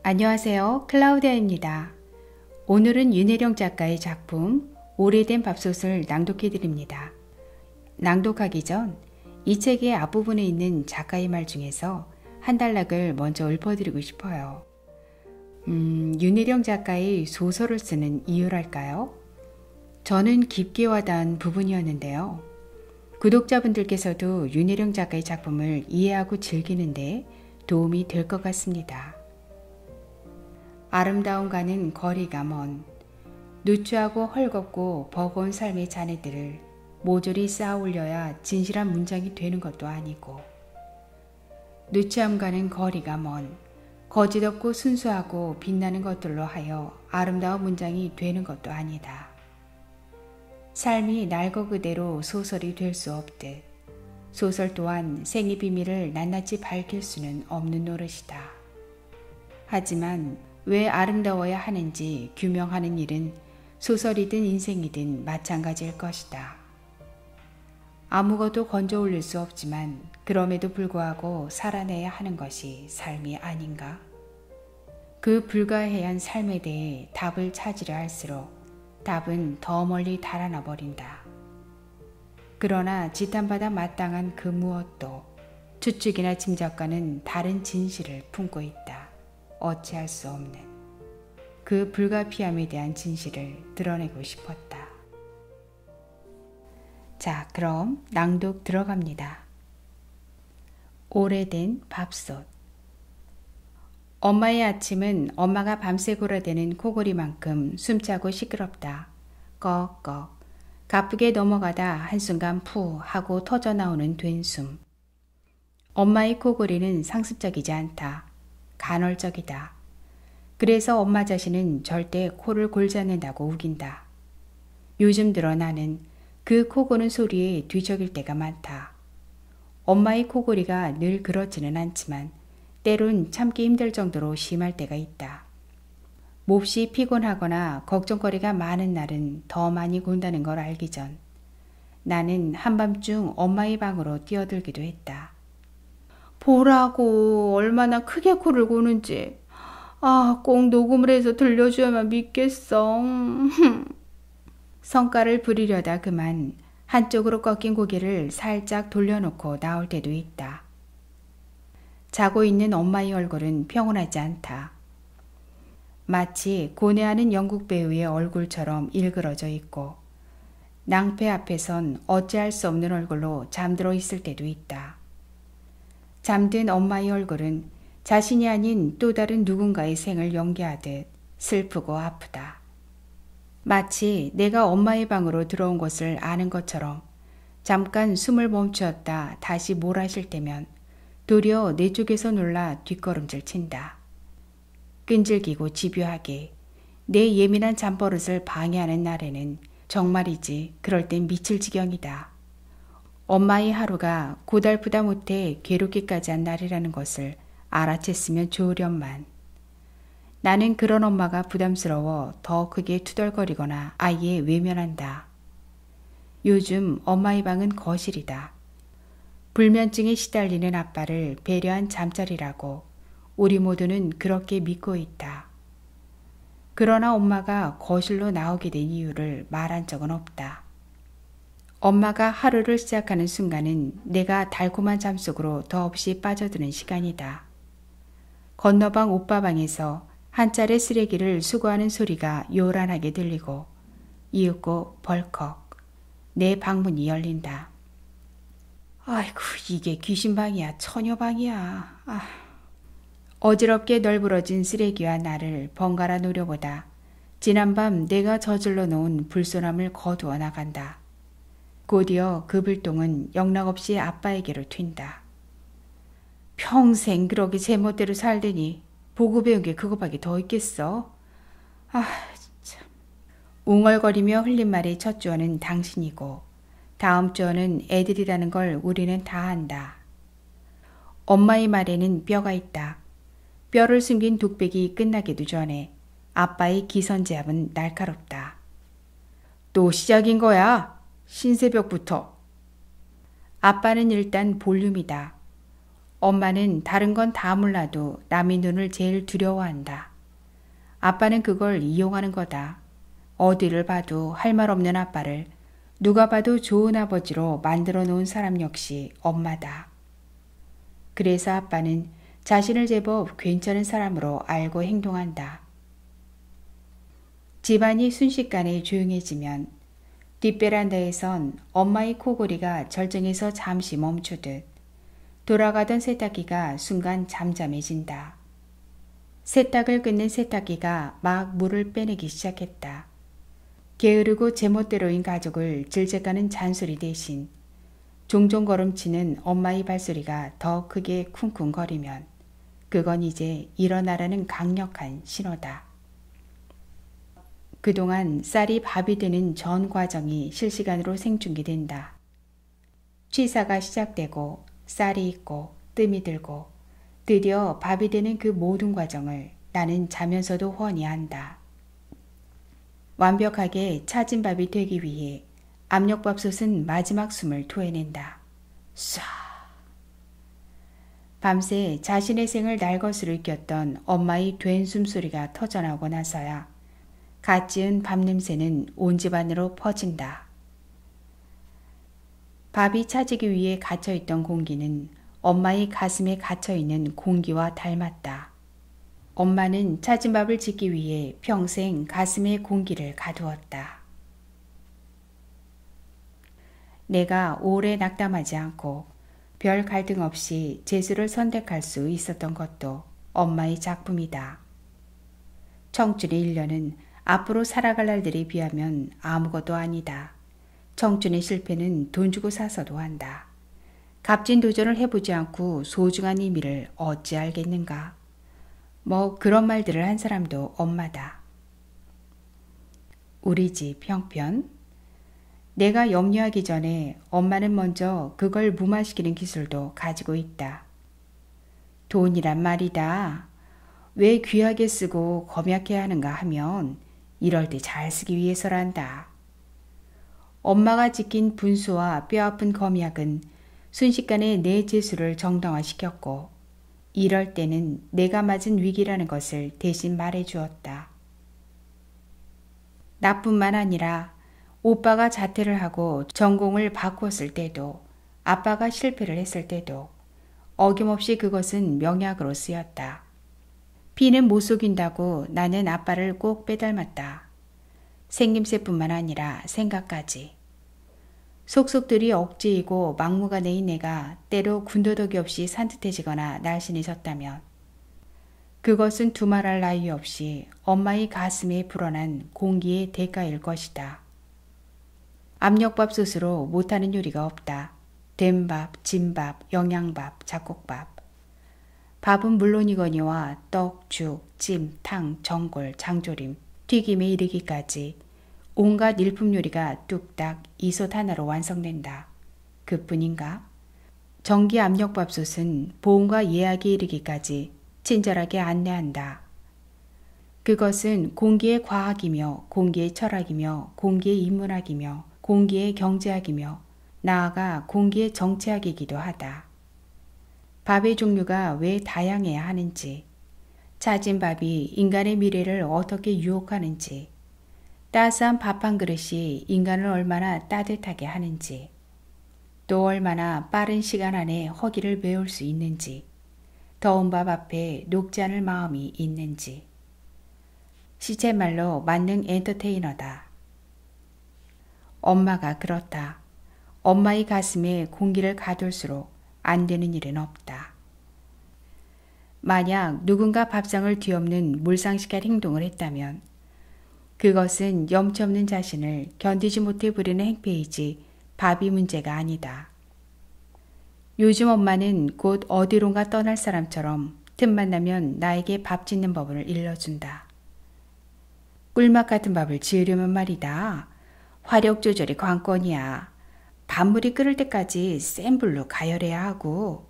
안녕하세요. 클라우디아입니다. 오늘은 윤혜령 작가의 작품 오래된 밥솥을 낭독해 드립니다. 낭독하기 전 이 책의 앞부분에 있는 작가의 말 중에서 한 단락을 먼저 읊어드리고 싶어요. 윤혜령 작가의 소설을 쓰는 이유랄까요? 저는 깊게 와닿은 부분이었는데요. 구독자분들께서도 윤혜령 작가의 작품을 이해하고 즐기는데 도움이 될 것 같습니다. 아름다움과는 거리가 먼 누추하고 헐겁고 버거운 삶의 잔해들을 모조리 쌓아 올려야 진실한 문장이 되는 것도 아니고, 누추함과는 거리가 먼 거짓없고 순수하고 빛나는 것들로 하여 아름다운 문장이 되는 것도 아니다. 삶이 날거 그대로 소설이 될 수 없듯 소설 또한 생의 비밀을 낱낱이 밝힐 수는 없는 노릇이다. 하지만 왜 아름다워야 하는지 규명하는 일은 소설이든 인생이든 마찬가지일 것이다. 아무것도 건져 올릴 수 없지만 그럼에도 불구하고 살아내야 하는 것이 삶이 아닌가? 그 불가해한 삶에 대해 답을 찾으려 할수록 답은 더 멀리 달아나 버린다. 그러나 지탄받아 마땅한 그 무엇도 추측이나 짐작과는 다른 진실을 품고 있다. 어찌할 수 없는 그 불가피함에 대한 진실을 드러내고 싶었다. 자, 그럼 낭독 들어갑니다. 오래된 밥솥. 엄마의 아침은 엄마가 밤새 골아대는 코골이만큼 숨차고 시끄럽다. 꺽꺽. 가쁘게 넘어가다 한순간 푸 하고 터져나오는 된숨. 엄마의 코골이는 상습적이지 않다. 간헐적이다. 그래서 엄마 자신은 절대 코를 골지 않는다고 우긴다. 요즘 들어 나는 그 코 고는 소리에 뒤척일 때가 많다. 엄마의 코골이가 늘 그렇지는 않지만 때론 참기 힘들 정도로 심할 때가 있다. 몹시 피곤하거나 걱정거리가 많은 날은 더 많이 곤다는 걸 알기 전 나는 한밤중 엄마의 방으로 뛰어들기도 했다. 보라고 얼마나 크게 코를 고는지. 꼭 녹음을 해서 들려줘야만 믿겠어. 성과를 부리려다 그만 한쪽으로 꺾인 고개를 살짝 돌려놓고 나올 때도 있다. 자고 있는 엄마의 얼굴은 평온하지 않다. 마치 고뇌하는 영국 배우의 얼굴처럼 일그러져 있고 낭패 앞에선 어찌할 수 없는 얼굴로 잠들어 있을 때도 있다. 잠든 엄마의 얼굴은 자신이 아닌 또 다른 누군가의 생을 연기하듯 슬프고 아프다. 마치 내가 엄마의 방으로 들어온 것을 아는 것처럼 잠깐 숨을 멈추었다 다시 몰아쉴 때면 도리어 내 쪽에서 놀라 뒷걸음질 친다. 끈질기고 집요하게 내 예민한 잠버릇을 방해하는 날에는 정말이지 그럴 땐 미칠 지경이다. 엄마의 하루가 고달프다 못해 괴롭기까지 한 날이라는 것을 알아챘으면 좋으련만. 나는 그런 엄마가 부담스러워 더 크게 투덜거리거나 아예 외면한다. 요즘 엄마의 방은 거실이다. 불면증에 시달리는 아빠를 배려한 잠자리라고 우리 모두는 그렇게 믿고 있다. 그러나 엄마가 거실로 나오게 된 이유를 말한 적은 없다. 엄마가 하루를 시작하는 순간은 내가 달콤한 잠속으로 더없이 빠져드는 시간이다. 건너방 오빠 방에서 한 짤의 쓰레기를 수거하는 소리가 요란하게 들리고 이윽고 벌컥 내 방문이 열린다. 아이고, 이게 귀신방이야 처녀방이야. 어지럽게 널브러진 쓰레기와 나를 번갈아 노려보다 지난밤 내가 저질러 놓은 불손함을 거두어 나간다. 곧이어 그 불똥은 영락없이 아빠에게로 튄다. 평생 그러게 제멋대로 살더니 보고 배운 게 그거밖에 더 있겠어? 참. 웅얼거리며 흘린 말의 첫 주어는 당신이고 다음 주어는 애들이라는 걸 우리는 다 안다. 엄마의 말에는 뼈가 있다. 뼈를 숨긴 독백이 끝나기도 전에 아빠의 기선제압은 날카롭다. 또 시작인 거야. 신새벽부터. 아빠는 일단 볼륨이다. 엄마는 다른 건 다 몰라도 남의 눈을 제일 두려워한다. 아빠는 그걸 이용하는 거다. 어디를 봐도 할 말 없는 아빠를 누가 봐도 좋은 아버지로 만들어 놓은 사람 역시 엄마다. 그래서 아빠는 자신을 제법 괜찮은 사람으로 알고 행동한다. 집안이 순식간에 조용해지면 뒷베란다에선 엄마의 코골이가 절정에서 잠시 멈추듯 돌아가던 세탁기가 순간 잠잠해진다. 세탁을 끊는 세탁기가 막 물을 빼내기 시작했다. 게으르고 제멋대로인 가족을 질책하는 잔소리 대신 종종 걸음치는 엄마의 발소리가 더 크게 쿵쿵거리면 그건 이제 일어나라는 강력한 신호다. 그동안 쌀이 밥이 되는 전 과정이 실시간으로 생중계된다. 취사가 시작되고 쌀이 익고 뜸이 들고 드디어 밥이 되는 그 모든 과정을 나는 자면서도 훤히 안다. 완벽하게 차진 밥이 되기 위해 압력밥솥은 마지막 숨을 토해낸다. 쏴. 밤새 자신의 생을 날것으로 익혔던 엄마의 된 숨소리가 터져나오고 나서야 갓 지은 밥 냄새는 온 집안으로 퍼진다. 밥이 차지기 위해 갇혀있던 공기는 엄마의 가슴에 갇혀있는 공기와 닮았다. 엄마는 차진 밥을 짓기 위해 평생 가슴에 공기를 가두었다. 내가 오래 낙담하지 않고 별 갈등 없이 재수를 선택할 수 있었던 것도 엄마의 작품이다. 청춘의 1년은 앞으로 살아갈 날들에 비하면 아무것도 아니다. 청춘의 실패는 돈 주고 사서도 한다. 값진 도전을 해보지 않고 소중한 의미를 어찌 알겠는가. 뭐 그런 말들을 한 사람도 엄마다. 우리 집 형편? 내가 염려하기 전에 엄마는 먼저 그걸 무마시키는 기술도 가지고 있다. 돈이란 말이다. 왜 귀하게 쓰고 검약해야 하는가 하면 이럴 때 잘 쓰기 위해서란다. 엄마가 지킨 분수와 뼈아픈 검약은 순식간에 내 재수를 정당화시켰고 이럴 때는 내가 맞은 위기라는 것을 대신 말해주었다. 나뿐만 아니라 오빠가 자퇴를 하고 전공을 바꿨을 때도 아빠가 실패를 했을 때도 어김없이 그것은 명약으로 쓰였다. 피는 못 속인다고 나는 아빠를 꼭 빼닮았다. 생김새뿐만 아니라 생각까지. 속속들이 억지이고 막무가내인 내가 때로 군더더기 없이 산뜻해지거나 날씬해졌다면 그것은 두말할 나위 없이 엄마의 가슴에 불어난 공기의 대가일 것이다. 압력밥솥으로 못하는 요리가 없다. 된밥, 진밥, 영양밥, 잡곡밥. 밥은 물론이거니와 떡, 죽, 찜, 탕, 전골, 장조림, 튀김에 이르기까지 온갖 일품 요리가 뚝딱 이솥 하나로 완성된다. 그뿐인가? 전기 압력밥솥은 보온과 예약에 이르기까지 친절하게 안내한다. 그것은 공기의 과학이며 공기의 철학이며 공기의 인문학이며 공기의 경제학이며 나아가 공기의 정치학이기도 하다. 밥의 종류가 왜 다양해야 하는지, 차진 밥이 인간의 미래를 어떻게 유혹하는지, 따스한 밥 한 그릇이 인간을 얼마나 따뜻하게 하는지, 또 얼마나 빠른 시간 안에 허기를 메울 수 있는지, 더운 밥 앞에 녹지 않을 마음이 있는지. 시체말로 만능 엔터테이너다. 엄마가 그렇다. 엄마의 가슴에 공기를 가둘수록 안 되는 일은 없다. 만약 누군가 밥상을 뒤엎는 몰상식할 행동을 했다면 그것은 염치 없는 자신을 견디지 못해 부리는 행패이지 밥이 문제가 아니다. 요즘 엄마는 곧 어디론가 떠날 사람처럼 틈만 나면 나에게 밥 짓는 법을 일러준다. 꿀맛 같은 밥을 지으려면 말이다. 화력 조절이 관건이야. 밥물이 끓을 때까지 센 불로 가열해야 하고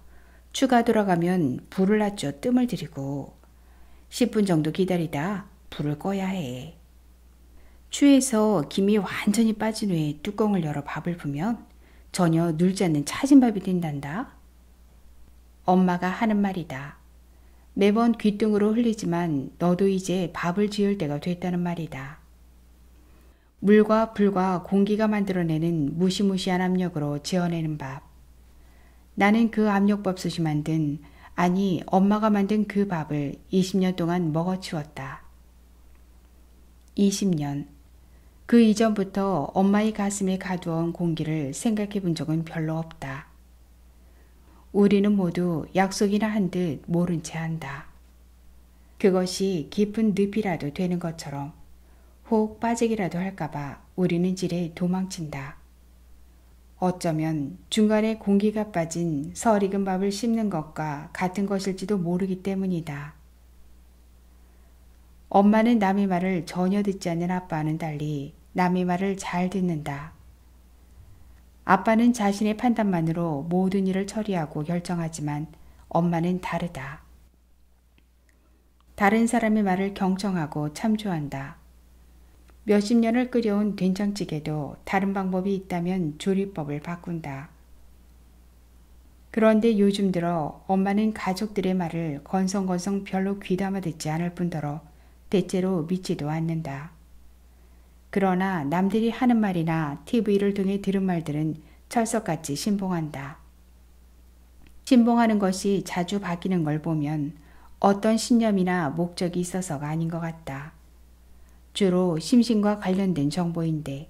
추가 돌아가면 불을 낮춰 뜸을 들이고 10분 정도 기다리다 불을 꺼야 해. 추에서 김이 완전히 빠진 후에 뚜껑을 열어 밥을 부면 전혀 눌지 않는 차진 밥이 된단다. 엄마가 하는 말이다. 매번 귓등으로 흘리지만 너도 이제 밥을 지을 때가 됐다는 말이다. 물과 불과 공기가 만들어내는 무시무시한 압력으로 지어내는 밥. 나는 그 압력밥솥이 만든, 아니 엄마가 만든 그 밥을 20년 동안 먹어치웠다. 20년. 그 이전부터 엄마의 가슴에 가두어온 공기를 생각해 본 적은 별로 없다. 우리는 모두 약속이나 한 듯 모른 채 한다. 그것이 깊은 늪이라도 되는 것처럼 혹 빠지기라도 할까봐 우리는 지레 도망친다. 어쩌면 중간에 공기가 빠진 설익은 밥을 씹는 것과 같은 것일지도 모르기 때문이다. 엄마는 남의 말을 전혀 듣지 않는 아빠와는 달리 남의 말을 잘 듣는다. 아빠는 자신의 판단만으로 모든 일을 처리하고 결정하지만 엄마는 다르다. 다른 사람의 말을 경청하고 참조한다. 몇십 년을 끓여온 된장찌개도 다른 방법이 있다면 조리법을 바꾼다. 그런데 요즘 들어 엄마는 가족들의 말을 건성건성 별로 귀담아 듣지 않을 뿐더러 대체로 믿지도 않는다. 그러나 남들이 하는 말이나 TV를 통해 들은 말들은 철석같이 신봉한다. 신봉하는 것이 자주 바뀌는 걸 보면 어떤 신념이나 목적이 있어서가 아닌 것 같다. 주로 심신과 관련된 정보인데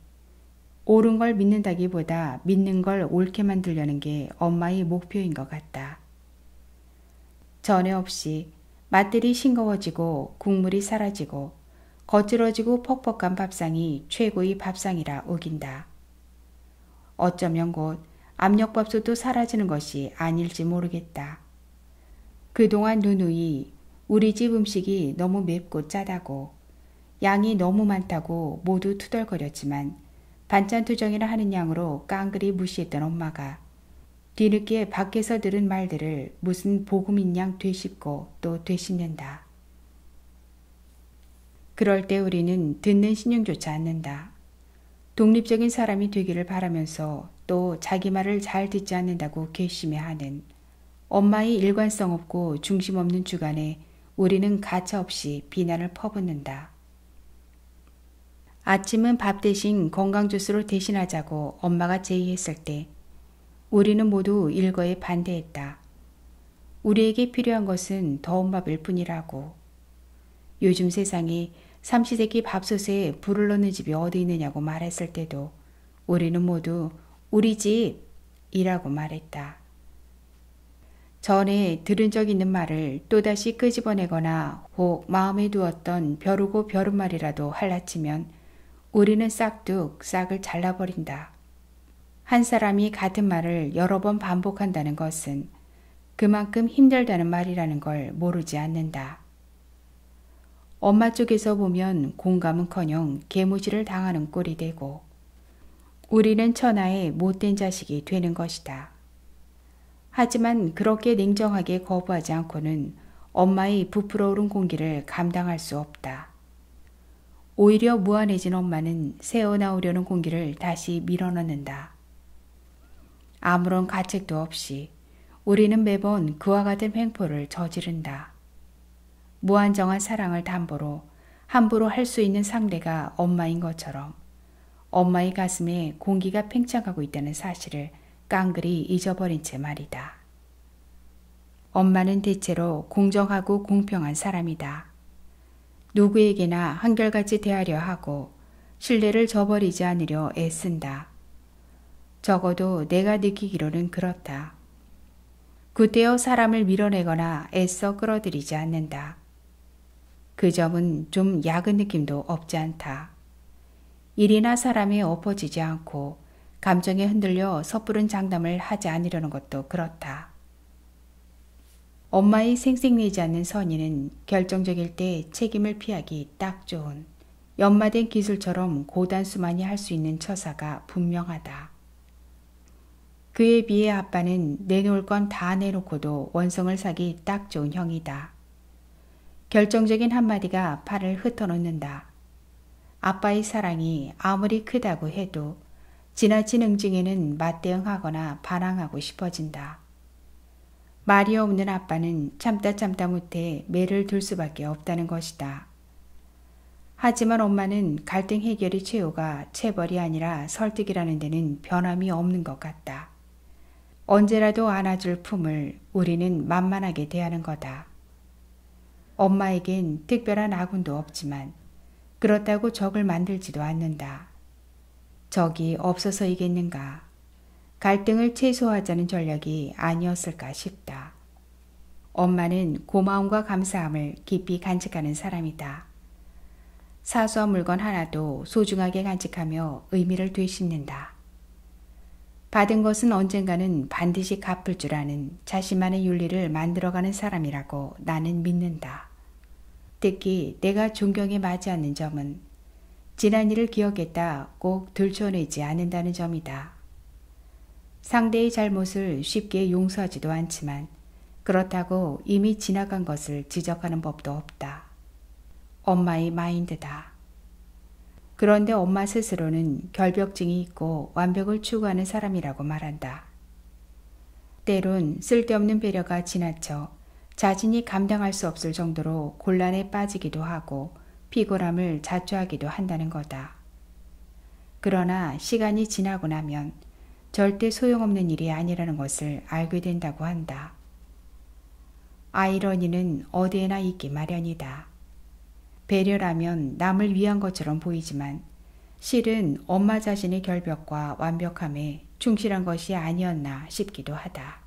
옳은 걸 믿는다기보다 믿는 걸 옳게 만들려는 게 엄마의 목표인 것 같다. 전에 없이 맛들이 싱거워지고 국물이 사라지고 거칠어지고 퍽퍽한 밥상이 최고의 밥상이라 우긴다. 어쩌면 곧 압력밥솥도 사라지는 것이 아닐지 모르겠다. 그동안 누누이 우리 집 음식이 너무 맵고 짜다고 양이 너무 많다고 모두 투덜거렸지만 반찬 투정이나 하는 양으로 깡그리 무시했던 엄마가 뒤늦게 밖에서 들은 말들을 무슨 복음인 양 되씹고 또 되씹는다. 그럴 때 우리는 듣는 신용조차 않는다. 독립적인 사람이 되기를 바라면서 또 자기 말을 잘 듣지 않는다고 괘씸해하는 엄마의 일관성 없고 중심 없는 주관에 우리는 가차없이 비난을 퍼붓는다. 아침은 밥 대신 건강 주스로 대신하자고 엄마가 제의했을 때 우리는 모두 일거에 반대했다. 우리에게 필요한 것은 더운 밥일 뿐이라고. 요즘 세상에 삼시세끼 밥솥에 불을 넣는 집이 어디 있느냐고 말했을 때도 우리는 모두 우리 집이라고 말했다. 전에 들은 적 있는 말을 또다시 끄집어내거나 혹 마음에 두었던 벼르고 벼른 말이라도 할라치면 우리는 싹둑 싹을 잘라버린다. 한 사람이 같은 말을 여러 번 반복한다는 것은 그만큼 힘들다는 말이라는 걸 모르지 않는다. 엄마 쪽에서 보면 공감은커녕 개무시를 당하는 꼴이 되고 우리는 천하의 못된 자식이 되는 것이다. 하지만 그렇게 냉정하게 거부하지 않고는 엄마의 부풀어 오른 공기를 감당할 수 없다. 오히려 무한해진 엄마는 새어나오려는 공기를 다시 밀어넣는다. 아무런 가책도 없이 우리는 매번 그와 같은 횡포를 저지른다. 무한정한 사랑을 담보로 함부로 할 수 있는 상대가 엄마인 것처럼 엄마의 가슴에 공기가 팽창하고 있다는 사실을 깡그리 잊어버린 채 말이다. 엄마는 대체로 공정하고 공평한 사람이다. 누구에게나 한결같이 대하려 하고 신뢰를 저버리지 않으려 애쓴다. 적어도 내가 느끼기로는 그렇다. 구태여 사람을 밀어내거나 애써 끌어들이지 않는다. 그 점은 좀 약은 느낌도 없지 않다. 일이나 사람에 엎어지지 않고 감정에 흔들려 섣부른 장담을 하지 않으려는 것도 그렇다. 엄마의 생색내지 않는 선의는 결정적일 때 책임을 피하기 딱 좋은 연마된 기술처럼 고단수만이 할 수 있는 처사가 분명하다. 그에 비해 아빠는 내놓을 건 다 내놓고도 원성을 사기 딱 좋은 형이다. 결정적인 한마디가 팔을 흩어놓는다. 아빠의 사랑이 아무리 크다고 해도 지나친 응징에는 맞대응하거나 반항하고 싶어진다. 말이 없는 아빠는 참다 못해 매를 들 수밖에 없다는 것이다. 하지만 엄마는 갈등 해결의 최후가 체벌이 아니라 설득이라는 데는 변함이 없는 것 같다. 언제라도 안아줄 품을 우리는 만만하게 대하는 거다. 엄마에겐 특별한 아군도 없지만 그렇다고 적을 만들지도 않는다. 적이 없어서이겠는가. 갈등을 최소화하자는 전략이 아니었을까 싶다. 엄마는 고마움과 감사함을 깊이 간직하는 사람이다. 사소한 물건 하나도 소중하게 간직하며 의미를 되씹는다. 받은 것은 언젠가는 반드시 갚을 줄 아는 자신만의 윤리를 만들어가는 사람이라고 나는 믿는다. 특히 내가 존경에 맞지 않는 점은 지난 일을 기억했다 꼭 들춰내지 않는다는 점이다. 상대의 잘못을 쉽게 용서하지도 않지만 그렇다고 이미 지나간 것을 지적하는 법도 없다. 엄마의 마인드다. 그런데 엄마 스스로는 결벽증이 있고 완벽을 추구하는 사람이라고 말한다. 때론 쓸데없는 배려가 지나쳐 자신이 감당할 수 없을 정도로 곤란에 빠지기도 하고 피곤함을 자초하기도 한다는 거다. 그러나 시간이 지나고 나면 절대 소용없는 일이 아니라는 것을 알게 된다고 한다. 아이러니는 어디에나 있기 마련이다. 배려라면 남을 위한 것처럼 보이지만 실은 엄마 자신의 결벽과 완벽함에 충실한 것이 아니었나 싶기도 하다.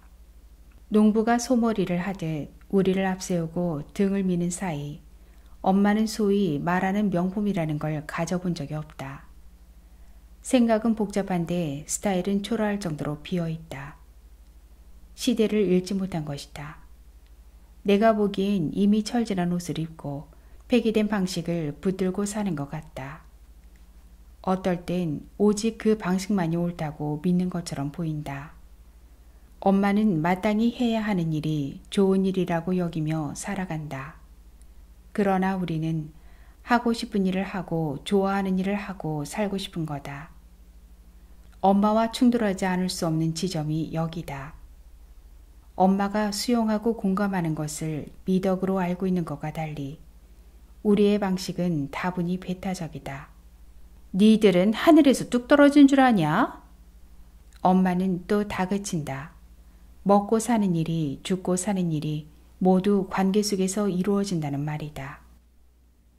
농부가 소머리를 하듯 우리를 앞세우고 등을 미는 사이 엄마는 소위 말하는 명품이라는 걸 가져본 적이 없다. 생각은 복잡한데 스타일은 초라할 정도로 비어있다. 시대를 읽지 못한 것이다. 내가 보기엔 이미 철진한 옷을 입고 폐기된 방식을 붙들고 사는 것 같다. 어떨 땐 오직 그 방식만이 옳다고 믿는 것처럼 보인다. 엄마는 마땅히 해야 하는 일이 좋은 일이라고 여기며 살아간다. 그러나 우리는 하고 싶은 일을 하고 좋아하는 일을 하고 살고 싶은 거다. 엄마와 충돌하지 않을 수 없는 지점이 여기다. 엄마가 수용하고 공감하는 것을 미덕으로 알고 있는 것과 달리 우리의 방식은 다분히 배타적이다. 니들은 하늘에서 뚝 떨어진 줄 아냐? 엄마는 또 다그친다. 먹고 사는 일이 죽고 사는 일이 모두 관계 속에서 이루어진다는 말이다.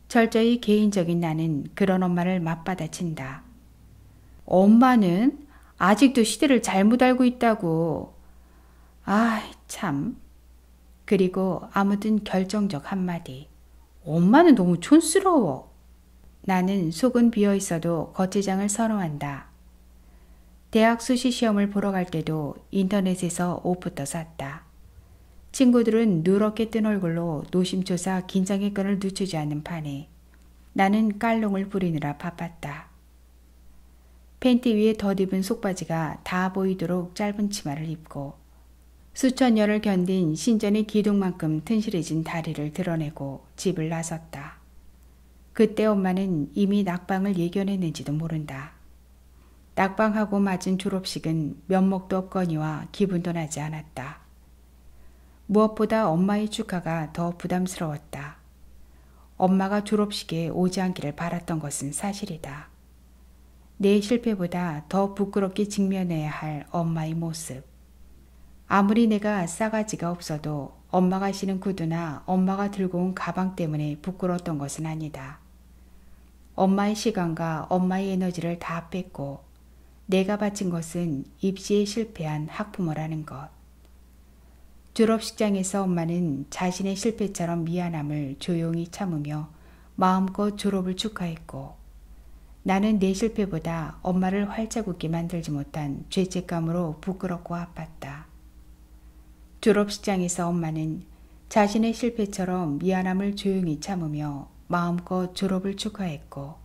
철저히 개인적인 나는 그런 엄마를 맞받아친다. 엄마는 아직도 시대를 잘못 알고 있다고. 아, 참. 그리고 아무튼 결정적 한마디. 엄마는 너무 촌스러워. 나는 속은 비어있어도 겉지장을 선호한다. 대학 수시 시험을 보러 갈 때도 인터넷에서 옷부터 샀다. 친구들은 누렇게 뜬 얼굴로 노심초사 긴장의 끈을 늦추지 않는 판에 나는 깔롱을 부리느라 바빴다. 팬티 위에 덧입은 속바지가 다 보이도록 짧은 치마를 입고 수천 년을 견딘 신전의 기둥만큼 튼실해진 다리를 드러내고 집을 나섰다. 그때 엄마는 이미 낙방을 예견했는지도 모른다. 낙방하고 맞은 졸업식은 면목도 없거니와 기분도 나지 않았다. 무엇보다 엄마의 축하가 더 부담스러웠다. 엄마가 졸업식에 오지 않기를 바랐던 것은 사실이다. 내 실패보다 더 부끄럽게 직면해야 할 엄마의 모습. 아무리 내가 싸가지가 없어도 엄마가 신은 구두나 엄마가 들고 온 가방 때문에 부끄러웠던 것은 아니다. 엄마의 시간과 엄마의 에너지를 다 뺐고 내가 바친 것은 입시에 실패한 학부모라는 것. 졸업식장에서 엄마는 자신의 실패처럼 미안함을 조용히 참으며 마음껏 졸업을 축하했고 나는 내 실패보다 엄마를 활짝 웃게 만들지 못한 죄책감으로 부끄럽고 아팠다. 졸업식장에서 엄마는 자신의 실패처럼 미안함을 조용히 참으며 마음껏 졸업을 축하했고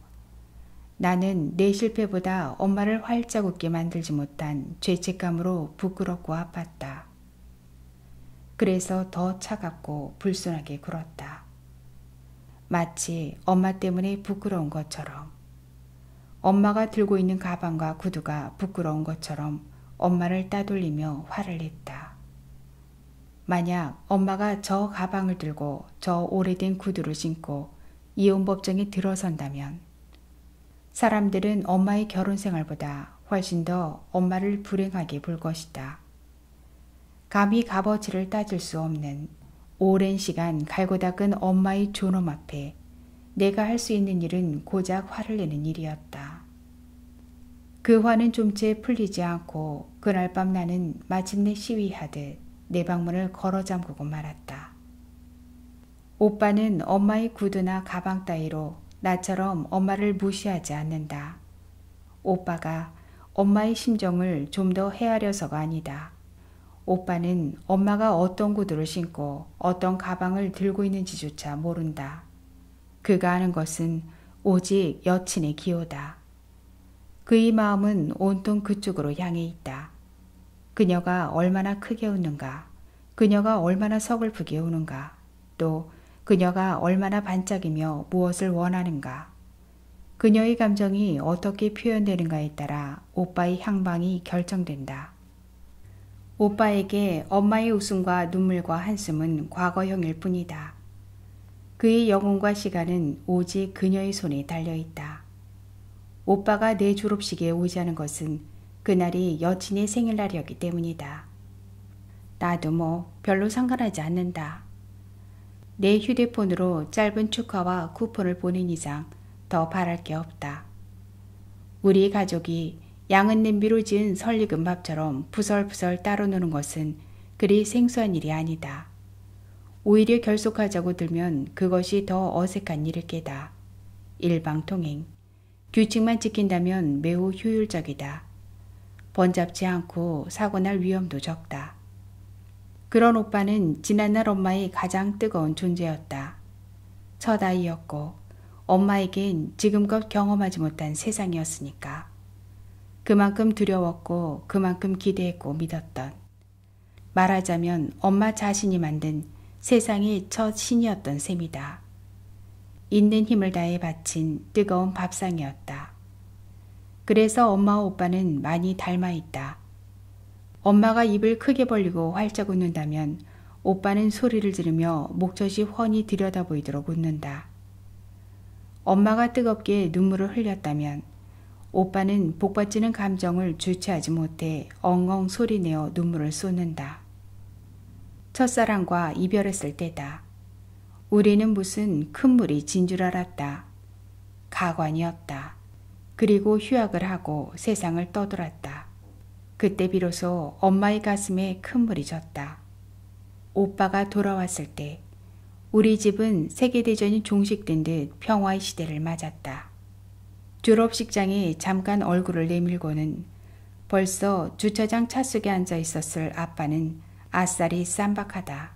나는 내 실패보다 엄마를 활짝 웃게 만들지 못한 죄책감으로 부끄럽고 아팠다. 그래서 더 차갑고 불순하게 굴었다. 마치 엄마 때문에 부끄러운 것처럼. 엄마가 들고 있는 가방과 구두가 부끄러운 것처럼 엄마를 따돌리며 화를 냈다. 만약 엄마가 저 가방을 들고 저 오래된 구두를 신고 이혼법정에 들어선다면 사람들은 엄마의 결혼 생활보다 훨씬 더 엄마를 불행하게 볼 것이다. 감히 값어치를 따질 수 없는 오랜 시간 갈고 닦은 엄마의 존엄 앞에 내가 할 수 있는 일은 고작 화를 내는 일이었다. 그 화는 좀채 풀리지 않고 그날 밤 나는 마침내 시위하듯 내 방문을 걸어 잠그고 말았다. 오빠는 엄마의 구두나 가방 따위로 나처럼 엄마를 무시하지 않는다. 오빠가 엄마의 심정을 좀 더 헤아려서가 아니다. 오빠는 엄마가 어떤 구두를 신고 어떤 가방을 들고 있는지조차 모른다. 그가 아는 것은 오직 여친의 기호다. 그의 마음은 온통 그쪽으로 향해 있다. 그녀가 얼마나 크게 웃는가, 그녀가 얼마나 서글프게 우는가, 또 그녀가 얼마나 반짝이며 무엇을 원하는가. 그녀의 감정이 어떻게 표현되는가에 따라 오빠의 향방이 결정된다. 오빠에게 엄마의 웃음과 눈물과 한숨은 과거형일 뿐이다. 그의 영혼과 시간은 오직 그녀의 손에 달려있다. 오빠가 내 졸업식에 오지 않은 것은 그날이 여친의 생일날이었기 때문이다. 나도 뭐 별로 상관하지 않는다. 내 휴대폰으로 짧은 축하와 쿠폰을 보낸 이상 더 바랄 게 없다. 우리 가족이 양은 냄비로 지은 설익은 밥처럼 부설부설 따로 노는 것은 그리 생소한 일이 아니다. 오히려 결속하자고 들면 그것이 더 어색한 일일 게다. 일방통행. 규칙만 지킨다면 매우 효율적이다. 번잡지 않고 사고날 위험도 적다. 그런 오빠는 지난날 엄마의 가장 뜨거운 존재였다. 첫 아이였고 엄마에겐 지금껏 경험하지 못한 세상이었으니까. 그만큼 두려웠고 그만큼 기대했고 믿었던. 말하자면 엄마 자신이 만든 세상의 첫 신이었던 셈이다. 있는 힘을 다해 바친 뜨거운 밥상이었다. 그래서 엄마와 오빠는 많이 닮아있다. 엄마가 입을 크게 벌리고 활짝 웃는다면 오빠는 소리를 지르며 목젖이 훤히 들여다보이도록 웃는다. 엄마가 뜨겁게 눈물을 흘렸다면 오빠는 복받치는 감정을 주체하지 못해 엉엉 소리내어 눈물을 쏟는다. 첫사랑과 이별했을 때다. 우리는 무슨 큰 물이 진 줄 알았다. 가관이었다. 그리고 휴학을 하고 세상을 떠돌았다. 그때 비로소 엄마의 가슴에 큰 물이 졌다. 오빠가 돌아왔을 때 우리 집은 세계대전이 종식된 듯 평화의 시대를 맞았다. 졸업식장에 잠깐 얼굴을 내밀고는 벌써 주차장 차속에 앉아 있었을 아빠는 아싸리 쌈박하다.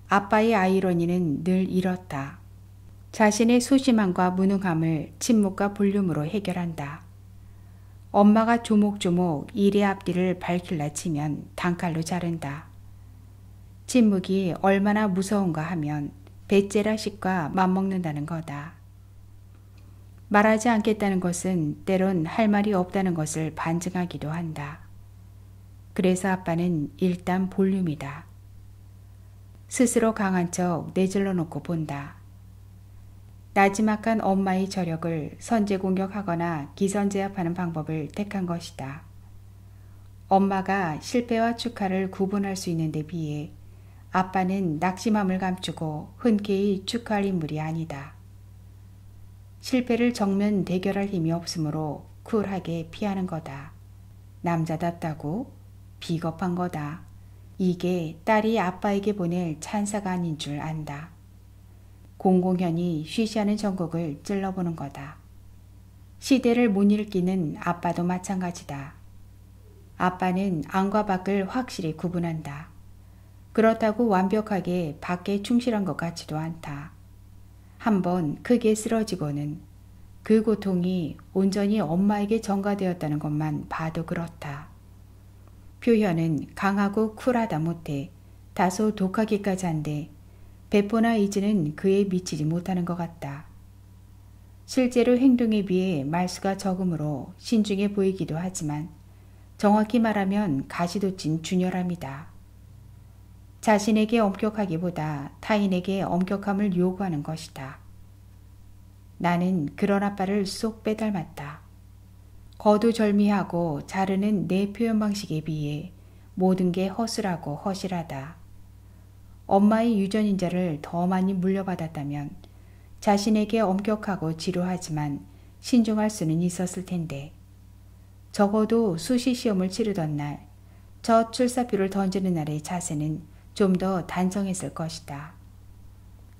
아빠의 아이러니는 늘 이렇다. 자신의 소심함과 무능함을 침묵과 볼륨으로 해결한다. 엄마가 조목조목 일의 앞뒤를 밝힐라 치면 단칼로 자른다. 침묵이 얼마나 무서운가 하면 배째라식과 맞먹는다는 거다. 말하지 않겠다는 것은 때론 할 말이 없다는 것을 반증하기도 한다. 그래서 아빠는 일단 볼륨이다. 스스로 강한 척 내질러 놓고 본다. 나지막한 엄마의 저력을 선제 공격하거나 기선제압하는 방법을 택한 것이다. 엄마가 실패와 축하를 구분할 수 있는 데 비해 아빠는 낙심함을 감추고 흔쾌히 축하할 인물이 아니다. 실패를 정면 대결할 힘이 없으므로 쿨하게 피하는 거다. 남자답다고? 비겁한 거다. 이게 딸이 아빠에게 보낼 찬사가 아닌 줄 안다. 공공연히 쉬쉬하는 전곡을 찔러보는 거다. 시대를 못 읽기는 아빠도 마찬가지다. 아빠는 안과 밖을 확실히 구분한다. 그렇다고 완벽하게 밖에 충실한 것 같지도 않다. 한번 크게 쓰러지고는 그 고통이 온전히 엄마에게 전가되었다는 것만 봐도 그렇다. 표현은 강하고 쿨하다 못해 다소 독하기까지 한데 배포나 의지는 그에 미치지 못하는 것 같다. 실제로 행동에 비해 말수가 적으므로 신중해 보이기도 하지만 정확히 말하면 가시돋친 준열함이다. 자신에게 엄격하기보다 타인에게 엄격함을 요구하는 것이다. 나는 그런 아빠를 쏙 빼닮았다. 거두절미하고 자르는 내 표현 방식에 비해 모든 게 허술하고 허실하다. 엄마의 유전인자를 더 많이 물려받았다면 자신에게 엄격하고 지루하지만 신중할 수는 있었을 텐데, 적어도 수시 시험을 치르던 날, 첫 출사표를 던지는 날의 자세는 좀 더 단정했을 것이다.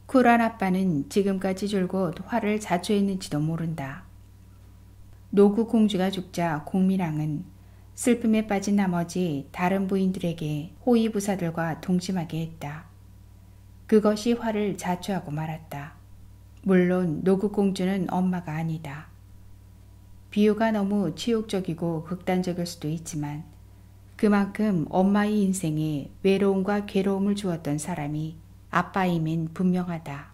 쿨한 아빠는 지금까지 줄곧 화를 자초했는지도 모른다. 노구 공주가 죽자 공민왕은 슬픔에 빠진 나머지 다른 부인들에게 호위부사들과 동침하게 했다. 그것이 화를 자초하고 말았다. 물론 노구 공주는 엄마가 아니다. 비유가 너무 치욕적이고 극단적일 수도 있지만 그만큼 엄마의 인생에 외로움과 괴로움을 주었던 사람이 아빠임은 분명하다.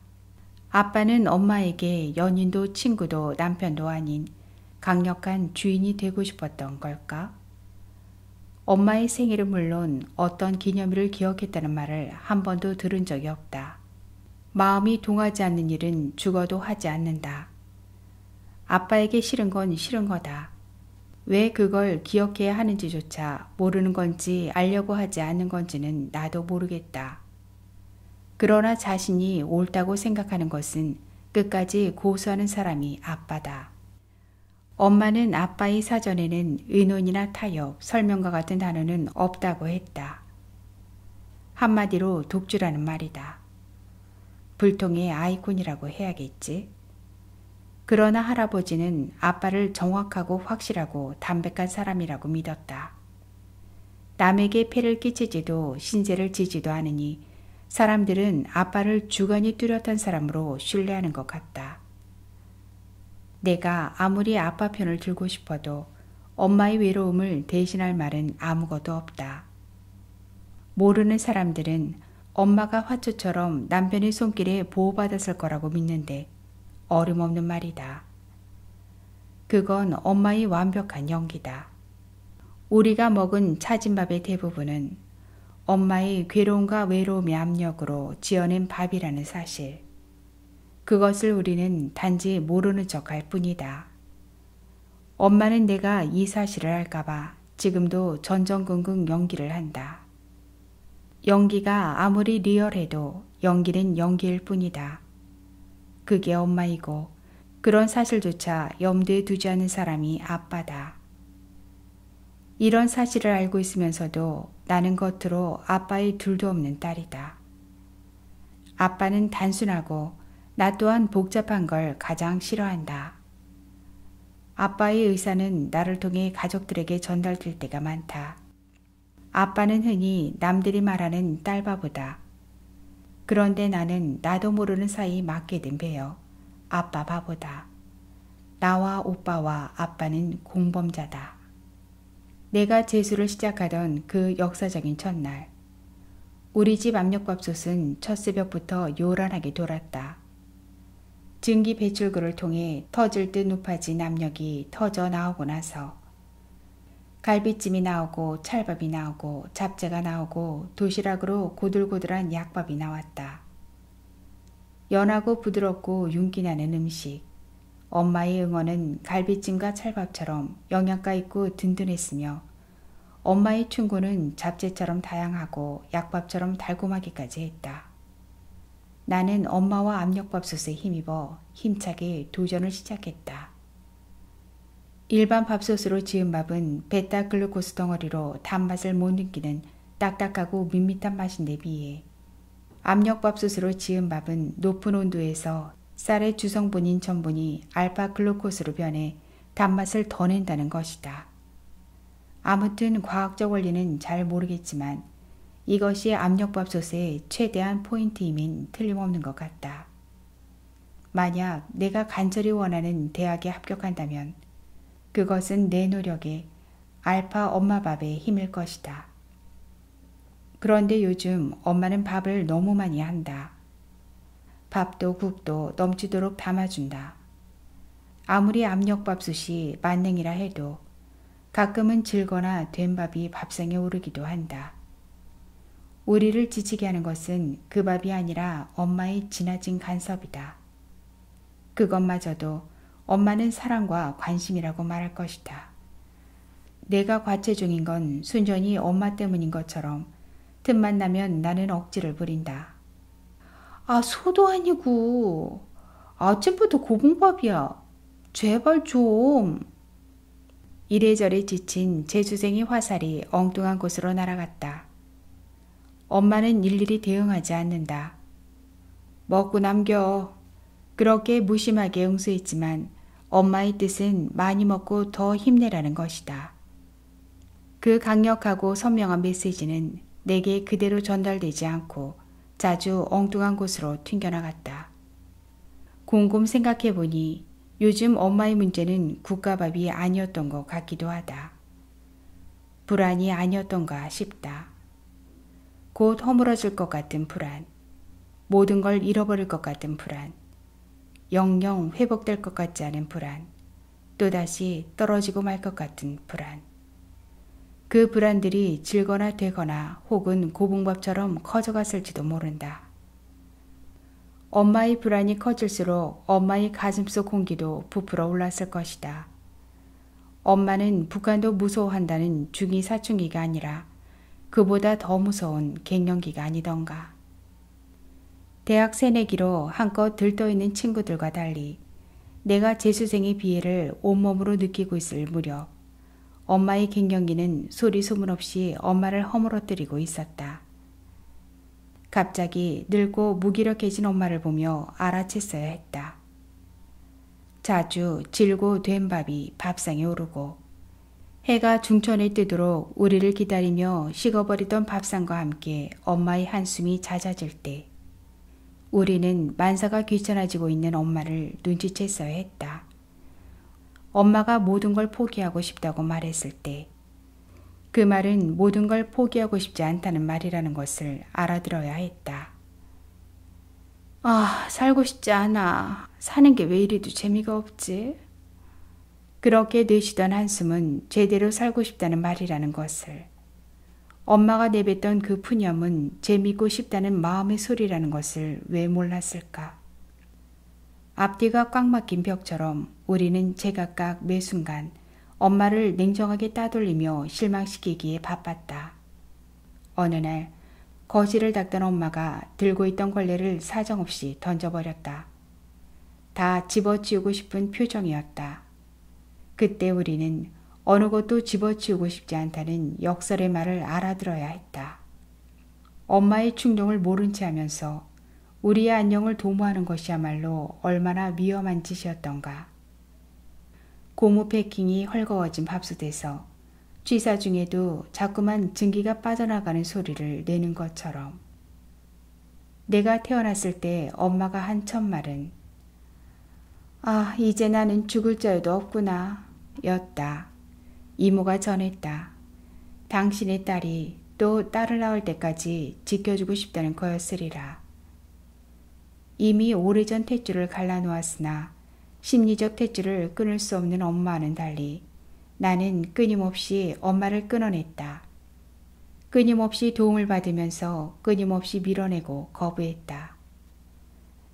아빠는 엄마에게 연인도 친구도 남편도 아닌 강력한 주인이 되고 싶었던 걸까? 엄마의 생일은 물론 어떤 기념일을 기억했다는 말을 한 번도 들은 적이 없다. 마음이 동하지 않는 일은 죽어도 하지 않는다. 아빠에게 싫은 건 싫은 거다. 왜 그걸 기억해야 하는지조차 모르는 건지 알려고 하지 않는 건지는 나도 모르겠다. 그러나 자신이 옳다고 생각하는 것은 끝까지 고수하는 사람이 아빠다. 엄마는 아빠의 사전에는 의논이나 타협, 설명과 같은 단어는 없다고 했다. 한마디로 독주라는 말이다. 불통의 아이콘이라고 해야겠지. 그러나 할아버지는 아빠를 정확하고 확실하고 담백한 사람이라고 믿었다. 남에게 폐를 끼치지도 신세를 지지도 않으니 사람들은 아빠를 주관이 뚜렷한 사람으로 신뢰하는 것 같다. 내가 아무리 아빠 편을 들고 싶어도 엄마의 외로움을 대신할 말은 아무것도 없다. 모르는 사람들은 엄마가 화초처럼 남편의 손길에 보호받았을 거라고 믿는데 어림없는 말이다. 그건 엄마의 완벽한 연기다. 우리가 먹은 차진밥의 대부분은 엄마의 괴로움과 외로움의 압력으로 지어낸 밥이라는 사실. 그것을 우리는 단지 모르는 척할 뿐이다. 엄마는 내가 이 사실을 알까봐 지금도 전전긍긍 연기를 한다. 연기가 아무리 리얼해도 연기는 연기일 뿐이다. 그게 엄마이고 그런 사실조차 염두에 두지 않는 사람이 아빠다. 이런 사실을 알고 있으면서도 나는 겉으로 아빠의 둘도 없는 딸이다. 아빠는 단순하고 나 또한 복잡한 걸 가장 싫어한다. 아빠의 의사는 나를 통해 가족들에게 전달될 때가 많다. 아빠는 흔히 남들이 말하는 딸바보다. 그런데 나는 나도 모르는 사이 맡게 된 배여 아빠 바보다. 나와 오빠와 아빠는 공범자다. 내가 재수를 시작하던 그 역사적인 첫날, 우리 집 압력밥솥은 첫 새벽부터 요란하게 돌았다. 증기 배출구를 통해 터질 듯 높아진 압력이 터져 나오고 나서 갈비찜이 나오고 찰밥이 나오고 잡채가 나오고 도시락으로 고들고들한 약밥이 나왔다. 연하고 부드럽고 윤기나는 음식. 엄마의 응어는 갈비찜과 찰밥처럼 영양가 있고 든든했으며 엄마의 충고는 잡채처럼 다양하고 약밥처럼 달콤하기까지 했다. 나는 엄마와 압력밥솥에 힘입어 힘차게 도전을 시작했다. 일반 밥솥으로 지은 밥은 베타글루코스 덩어리로 단맛을 못 느끼는 딱딱하고 밋밋한 맛인데 비해 압력밥솥으로 지은 밥은 높은 온도에서 쌀의 주성분인 전분이 알파글루코스로 변해 단맛을 더 낸다는 것이다. 아무튼 과학적 원리는 잘 모르겠지만 이것이 압력밥솥의 최대한 포인트임은 틀림없는 것 같다. 만약 내가 간절히 원하는 대학에 합격한다면 그것은 내 노력에 알파 엄마밥의 힘일 것이다. 그런데 요즘 엄마는 밥을 너무 많이 한다. 밥도 국도 넘치도록 담아준다. 아무리 압력밥솥이 만능이라 해도 가끔은 질거나 된 밥이 밥상에 오르기도 한다. 우리를 지치게 하는 것은 그 밥이 아니라 엄마의 지나친 간섭이다. 그것마저도 엄마는 사랑과 관심이라고 말할 것이다. 내가 과체중인 건 순전히 엄마 때문인 것처럼 틈만 나면 나는 억지를 부린다. 아, 소도 아니고 아침부터 고봉밥이야. 제발 좀. 이래저래 지친 재수생의 화살이 엉뚱한 곳으로 날아갔다. 엄마는 일일이 대응하지 않는다. 먹고 남겨. 그렇게 무심하게 응수했지만 엄마의 뜻은 많이 먹고 더 힘내라는 것이다. 그 강력하고 선명한 메시지는 내게 그대로 전달되지 않고 자주 엉뚱한 곳으로 튕겨나갔다. 곰곰 생각해보니 요즘 엄마의 문제는 국가밥이 아니었던 것 같기도 하다. 불안이 아니었던가 싶다. 곧 허물어질 것 같은 불안, 모든 걸 잃어버릴 것 같은 불안, 영영 회복될 것 같지 않은 불안, 또다시 떨어지고 말 것 같은 불안. 그 불안들이 질거나 되거나 혹은 고봉밥처럼 커져갔을지도 모른다. 엄마의 불안이 커질수록 엄마의 가슴속 공기도 부풀어 올랐을 것이다. 엄마는 북한도 무서워한다는 중이 사춘기가 아니라 그보다 더 무서운 갱년기가 아니던가. 대학 새내기로 한껏 들떠있는 친구들과 달리 내가 재수생의 비애를 온몸으로 느끼고 있을 무렵 엄마의 갱년기는 소리 소문 없이 엄마를 허물어뜨리고 있었다. 갑자기 늙고 무기력해진 엄마를 보며 알아챘어야 했다. 자주 질고 된 밥이 밥상에 오르고 해가 중천에 뜨도록 우리를 기다리며 식어버리던 밥상과 함께 엄마의 한숨이 잦아질 때 우리는 만사가 귀찮아지고 있는 엄마를 눈치챘어야 했다. 엄마가 모든 걸 포기하고 싶다고 말했을 때 그 말은 모든 걸 포기하고 싶지 않다는 말이라는 것을 알아들어야 했다. 아, 살고 싶지 않아. 사는 게 왜 이리도 재미가 없지? 그렇게 내쉬던 한숨은 제대로 살고 싶다는 말이라는 것을, 엄마가 내뱉던 그 푸념은 재미고 싶다는 마음의 소리라는 것을 왜 몰랐을까? 앞뒤가 꽉 막힌 벽처럼 우리는 제각각 매 순간 엄마를 냉정하게 따돌리며 실망시키기에 바빴다. 어느 날 거실을 닦던 엄마가 들고 있던 걸레를 사정없이 던져버렸다. 다 집어치우고 싶은 표정이었다. 그때 우리는 어느 것도 집어치우고 싶지 않다는 역설의 말을 알아들어야 했다. 엄마의 충동을 모른 채 하면서 우리의 안녕을 도모하는 것이야말로 얼마나 위험한 짓이었던가. 고무 패킹이 헐거워진 밥솥에서 취사 중에도 자꾸만 증기가 빠져나가는 소리를 내는 것처럼. 내가 태어났을 때 엄마가 한 첫 말은 아, 이제 나는 죽을 자유도 없구나 였다. 이모가 전했다. 당신의 딸이 또 딸을 낳을 때까지 지켜주고 싶다는 거였으리라. 이미 오래전 탯줄을 갈라놓았으나 심리적 탯줄을 끊을 수 없는 엄마와는 달리 나는 끊임없이 엄마를 끊어냈다. 끊임없이 도움을 받으면서 끊임없이 밀어내고 거부했다.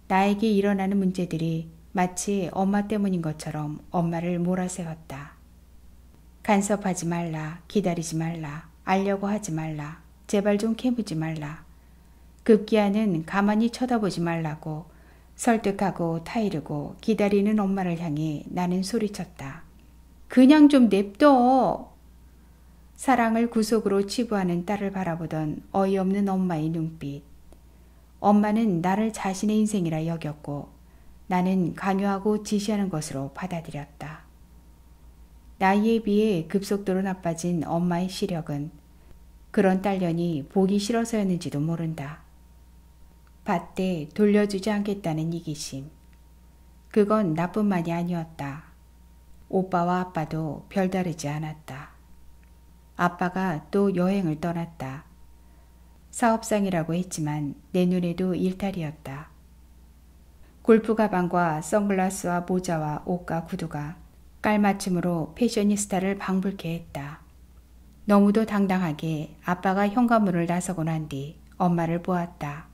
나에게 일어나는 문제들이 마치 엄마 때문인 것처럼 엄마를 몰아세웠다. 간섭하지 말라, 기다리지 말라, 알려고 하지 말라, 제발 좀 캐묻지 말라. 급기야는 가만히 쳐다보지 말라고 설득하고 타이르고 기다리는 엄마를 향해 나는 소리쳤다. 그냥 좀 냅둬. 사랑을 구속으로 치부하는 딸을 바라보던 어이없는 엄마의 눈빛. 엄마는 나를 자신의 인생이라 여겼고 나는 강요하고 지시하는 것으로 받아들였다. 나이에 비해 급속도로 나빠진 엄마의 시력은 그런 딸년이 보기 싫어서였는지도 모른다. 밭대 돌려주지 않겠다는 이기심. 그건 나뿐만이 아니었다. 오빠와 아빠도 별다르지 않았다. 아빠가 또 여행을 떠났다. 사업상이라고 했지만 내 눈에도 일탈이었다. 골프 가방과 선글라스와 모자와 옷과 구두가 깔맞춤으로 패셔니스타를 방불케 했다. 너무도 당당하게 아빠가 현관문을 나서고 난 뒤 엄마를 보았다.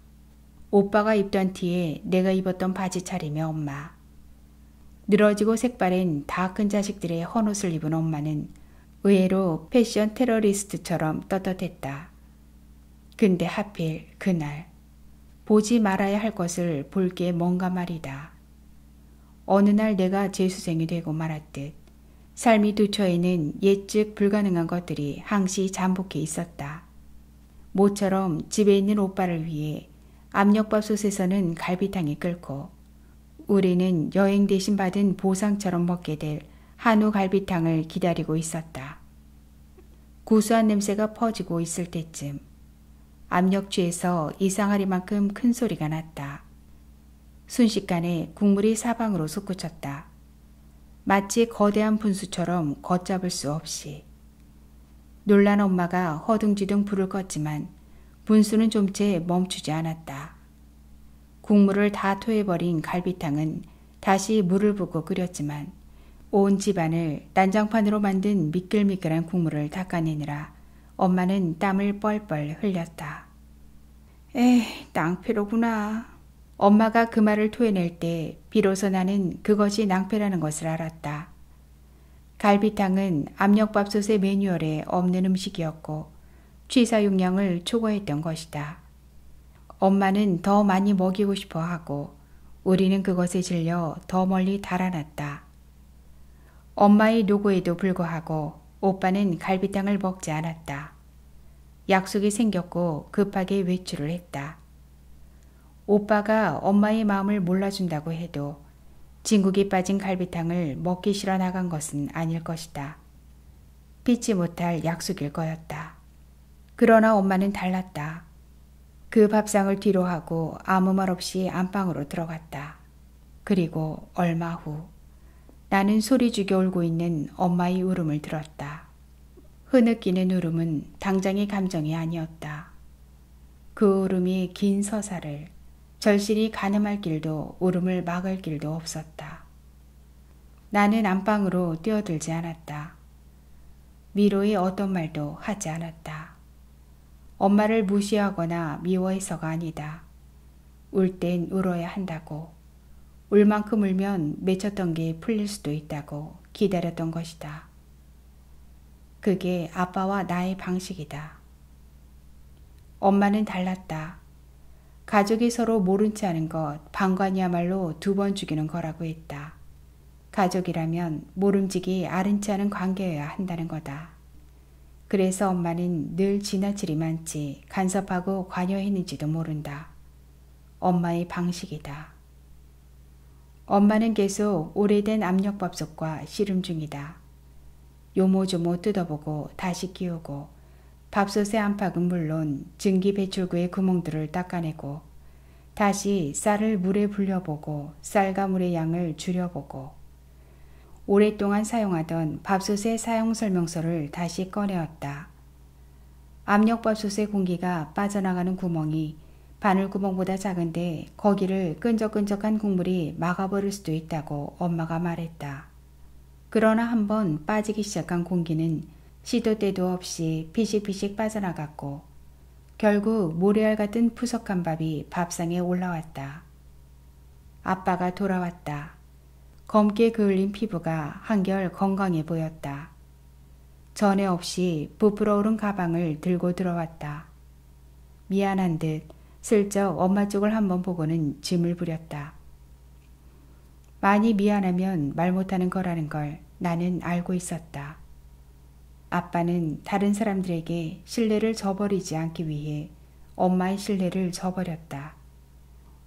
오빠가 입던 티에 내가 입었던 바지 차림의 엄마. 늘어지고 색바랜 다 큰 자식들의 헌옷을 입은 엄마는 의외로 패션 테러리스트처럼 떳떳했다. 근데 하필 그날 보지 말아야 할 것을 볼 게 뭔가 말이다. 어느 날 내가 재수생이 되고 말았듯 삶이 두처에는 예측 불가능한 것들이 항시 잠복해 있었다. 모처럼 집에 있는 오빠를 위해 압력밥솥에서는 갈비탕이 끓고 우리는 여행 대신 받은 보상처럼 먹게 될 한우 갈비탕을 기다리고 있었다. 구수한 냄새가 퍼지고 있을 때쯤 압력쥐에서 이상하리만큼 큰 소리가 났다. 순식간에 국물이 사방으로 솟구쳤다. 마치 거대한 분수처럼 걷잡을 수 없이. 놀란 엄마가 허둥지둥 불을 껐지만 분수는 좀 채 멈추지 않았다. 국물을 다 토해버린 갈비탕은 다시 물을 붓고 끓였지만 온 집안을 난장판으로 만든 미끌미끌한 국물을 닦아내느라 엄마는 땀을 뻘뻘 흘렸다. 에이, 낭패로구나. 엄마가 그 말을 토해낼 때 비로소 나는 그것이 낭패라는 것을 알았다. 갈비탕은 압력밥솥의 매뉴얼에 없는 음식이었고 취사용량을 초과했던 것이다. 엄마는 더 많이 먹이고 싶어 하고 우리는 그것에 질려 더 멀리 달아났다. 엄마의 노고에도 불구하고 오빠는 갈비탕을 먹지 않았다. 약속이 생겼고 급하게 외출을 했다. 오빠가 엄마의 마음을 몰라준다고 해도 진국이 빠진 갈비탕을 먹기 싫어 나간 것은 아닐 것이다. 피치 못할 약속일 거였다. 그러나 엄마는 달랐다. 그 밥상을 뒤로 하고 아무 말 없이 안방으로 들어갔다. 그리고 얼마 후 나는 소리 죽여 울고 있는 엄마의 울음을 들었다. 흐느끼는 울음은 당장의 감정이 아니었다. 그 울음이 긴 서사를 절실히 가늠할 길도 울음을 막을 길도 없었다. 나는 안방으로 뛰어들지 않았다. 위로의 어떤 말도 하지 않았다. 엄마를 무시하거나 미워해서가 아니다. 울 땐 울어야 한다고, 울 만큼 울면 맺혔던 게 풀릴 수도 있다고 기다렸던 것이다. 그게 아빠와 나의 방식이다. 엄마는 달랐다. 가족이 서로 모른 체 하는 것 방관이야말로 2번 죽이는 거라고 했다. 가족이라면 모름지기 아른 체 하는 관계여야 한다는 거다. 그래서 엄마는 늘 지나치리 많지 간섭하고 관여했는지도 모른다. 엄마의 방식이다. 엄마는 계속 오래된 압력밥솥과 씨름 중이다. 요모조모 뜯어보고 다시 끼우고 밥솥의 안팎은 물론 증기 배출구의 구멍들을 닦아내고 다시 쌀을 물에 불려보고 쌀과 물의 양을 줄여보고 오랫동안 사용하던 밥솥의 사용설명서를 다시 꺼내었다. 압력밥솥의 공기가 빠져나가는 구멍이 바늘구멍보다 작은데 거기를 끈적끈적한 국물이 막아버릴 수도 있다고 엄마가 말했다. 그러나 한번 빠지기 시작한 공기는 시도 때도 없이 피식피식 빠져나갔고 결국 모래알 같은 푸석한 밥이 밥상에 올라왔다. 아빠가 돌아왔다. 검게 그을린 피부가 한결 건강해 보였다. 전에 없이 부풀어 오른 가방을 들고 들어왔다. 미안한 듯 슬쩍 엄마 쪽을 한번 보고는 짐을 부렸다. 많이 미안하면 말 못하는 거라는 걸 나는 알고 있었다. 아빠는 다른 사람들에게 신뢰를 저버리지 않기 위해 엄마의 신뢰를 저버렸다.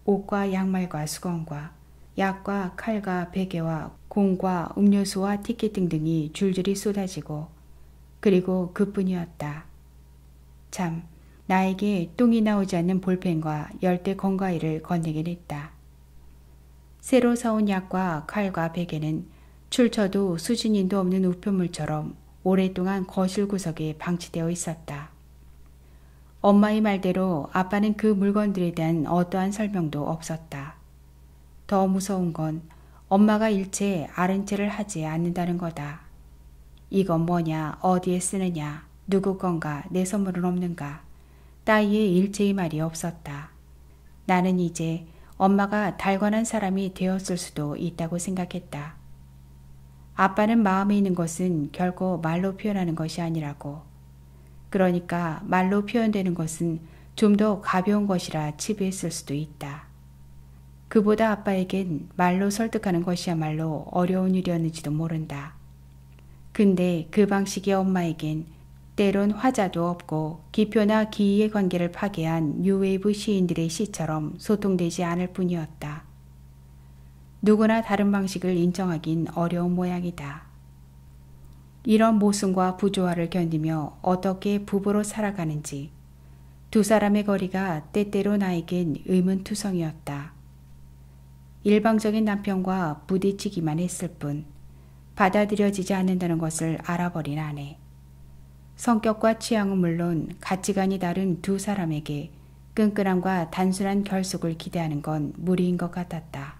옷과 양말과 수건과 약과 칼과 베개와 공과 음료수와 티켓 등등이 줄줄이 쏟아지고 그리고 그뿐이었다. 참, 나에게 똥이 나오지 않는 볼펜과 열대 건과일을 건네긴 했다. 새로 사온 약과 칼과 베개는 출처도 수진인도 없는 우편물처럼 오랫동안 거실 구석에 방치되어 있었다. 엄마의 말대로 아빠는 그 물건들에 대한 어떠한 설명도 없었다. 더 무서운 건 엄마가 일체 아른 체를 하지 않는다는 거다. 이건 뭐냐, 어디에 쓰느냐, 누구 건가? 내 선물은 없는가? 따위의 일체의 말이 없었다. 나는 이제 엄마가 달관한 사람이 되었을 수도 있다고 생각했다. 아빠는 마음에 있는 것은 결코 말로 표현하는 것이 아니라고. 그러니까 말로 표현되는 것은 좀 더 가벼운 것이라 치부했을 수도 있다. 그보다 아빠에겐 말로 설득하는 것이야말로 어려운 일이었는지도 모른다. 근데 그 방식이 엄마에겐 때론 화자도 없고 기표나 기이의 관계를 파괴한 뉴웨이브 시인들의 시처럼 소통되지 않을 뿐이었다. 누구나 다른 방식을 인정하긴 어려운 모양이다. 이런 모순과 부조화를 견디며 어떻게 부부로 살아가는지 두 사람의 거리가 때때로 나에겐 의문투성이었다. 일방적인 남편과 부딪히기만 했을 뿐 받아들여지지 않는다는 것을 알아버린 아내. 성격과 취향은 물론 가치관이 다른 두 사람에게 끈끈함과 단순한 결속을 기대하는 건 무리인 것 같았다.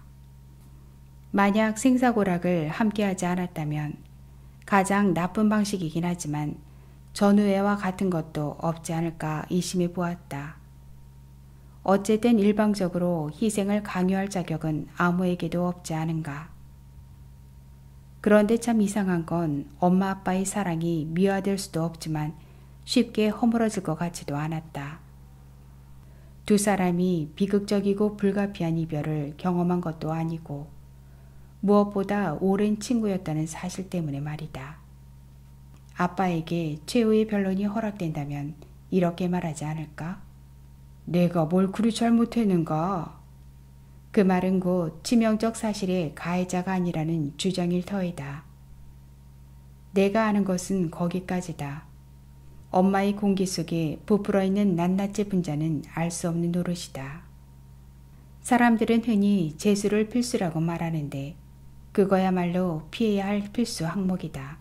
만약 생사고락을 함께하지 않았다면 가장 나쁜 방식이긴 하지만 전우애와 같은 것도 없지 않을까 의심해 보았다. 어쨌든 일방적으로 희생을 강요할 자격은 아무에게도 없지 않은가. 그런데 참 이상한 건 엄마 아빠의 사랑이 미화될 수도 없지만 쉽게 허물어질 것 같지도 않았다. 두 사람이 비극적이고 불가피한 이별을 경험한 것도 아니고 무엇보다 오랜 친구였다는 사실 때문에 말이다. 아빠에게 최후의 변론이 허락된다면 이렇게 말하지 않을까? 내가 뭘 그리 잘못했는가? 그 말은 곧 치명적 사실의 가해자가 아니라는 주장일 터이다. 내가 아는 것은 거기까지다. 엄마의 공기 속에 부풀어 있는 낱낱이 분자는 알 수 없는 노릇이다. 사람들은 흔히 재수를 필수라고 말하는데 그거야말로 피해야 할 필수 항목이다.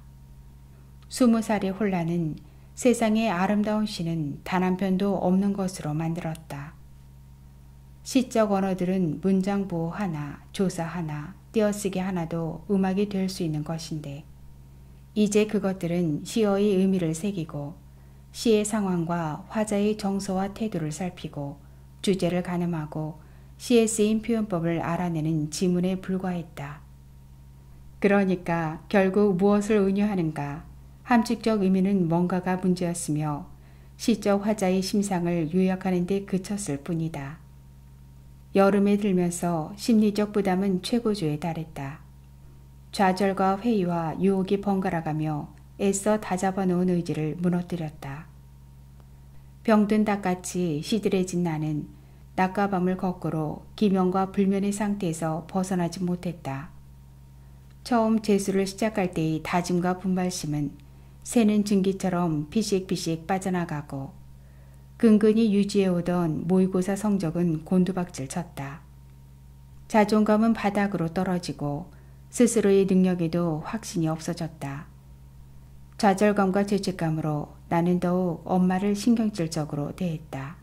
20살의 혼란은 세상의 아름다운 시는 단 한 편도 없는 것으로 만들었다. 시적 언어들은 문장 보호 하나, 조사 하나, 띄어쓰기 하나도 음악이 될 수 있는 것인데 이제 그것들은 시어의 의미를 새기고 시의 상황과 화자의 정서와 태도를 살피고 주제를 가늠하고 시에 쓰인 표현법을 알아내는 지문에 불과했다. 그러니까 결국 무엇을 은유하는가, 함축적 의미는 뭔가가 문제였으며 시적 화자의 심상을 요약하는 데 그쳤을 뿐이다. 여름에 들면서 심리적 부담은 최고조에 달했다. 좌절과 회의와 유혹이 번갈아가며 애써 다잡아 놓은 의지를 무너뜨렸다. 병든 닭같이 시들해진 나는 낮과 밤을 거꾸로 기면과 불면의 상태에서 벗어나지 못했다. 처음 재수를 시작할 때의 다짐과 분발심은 새는 증기처럼 비식비식 빠져나가고 근근히 유지해오던 모의고사 성적은 곤두박질 쳤다. 자존감은 바닥으로 떨어지고 스스로의 능력에도 확신이 없어졌다. 좌절감과 죄책감으로 나는 더욱 엄마를 신경질적으로 대했다.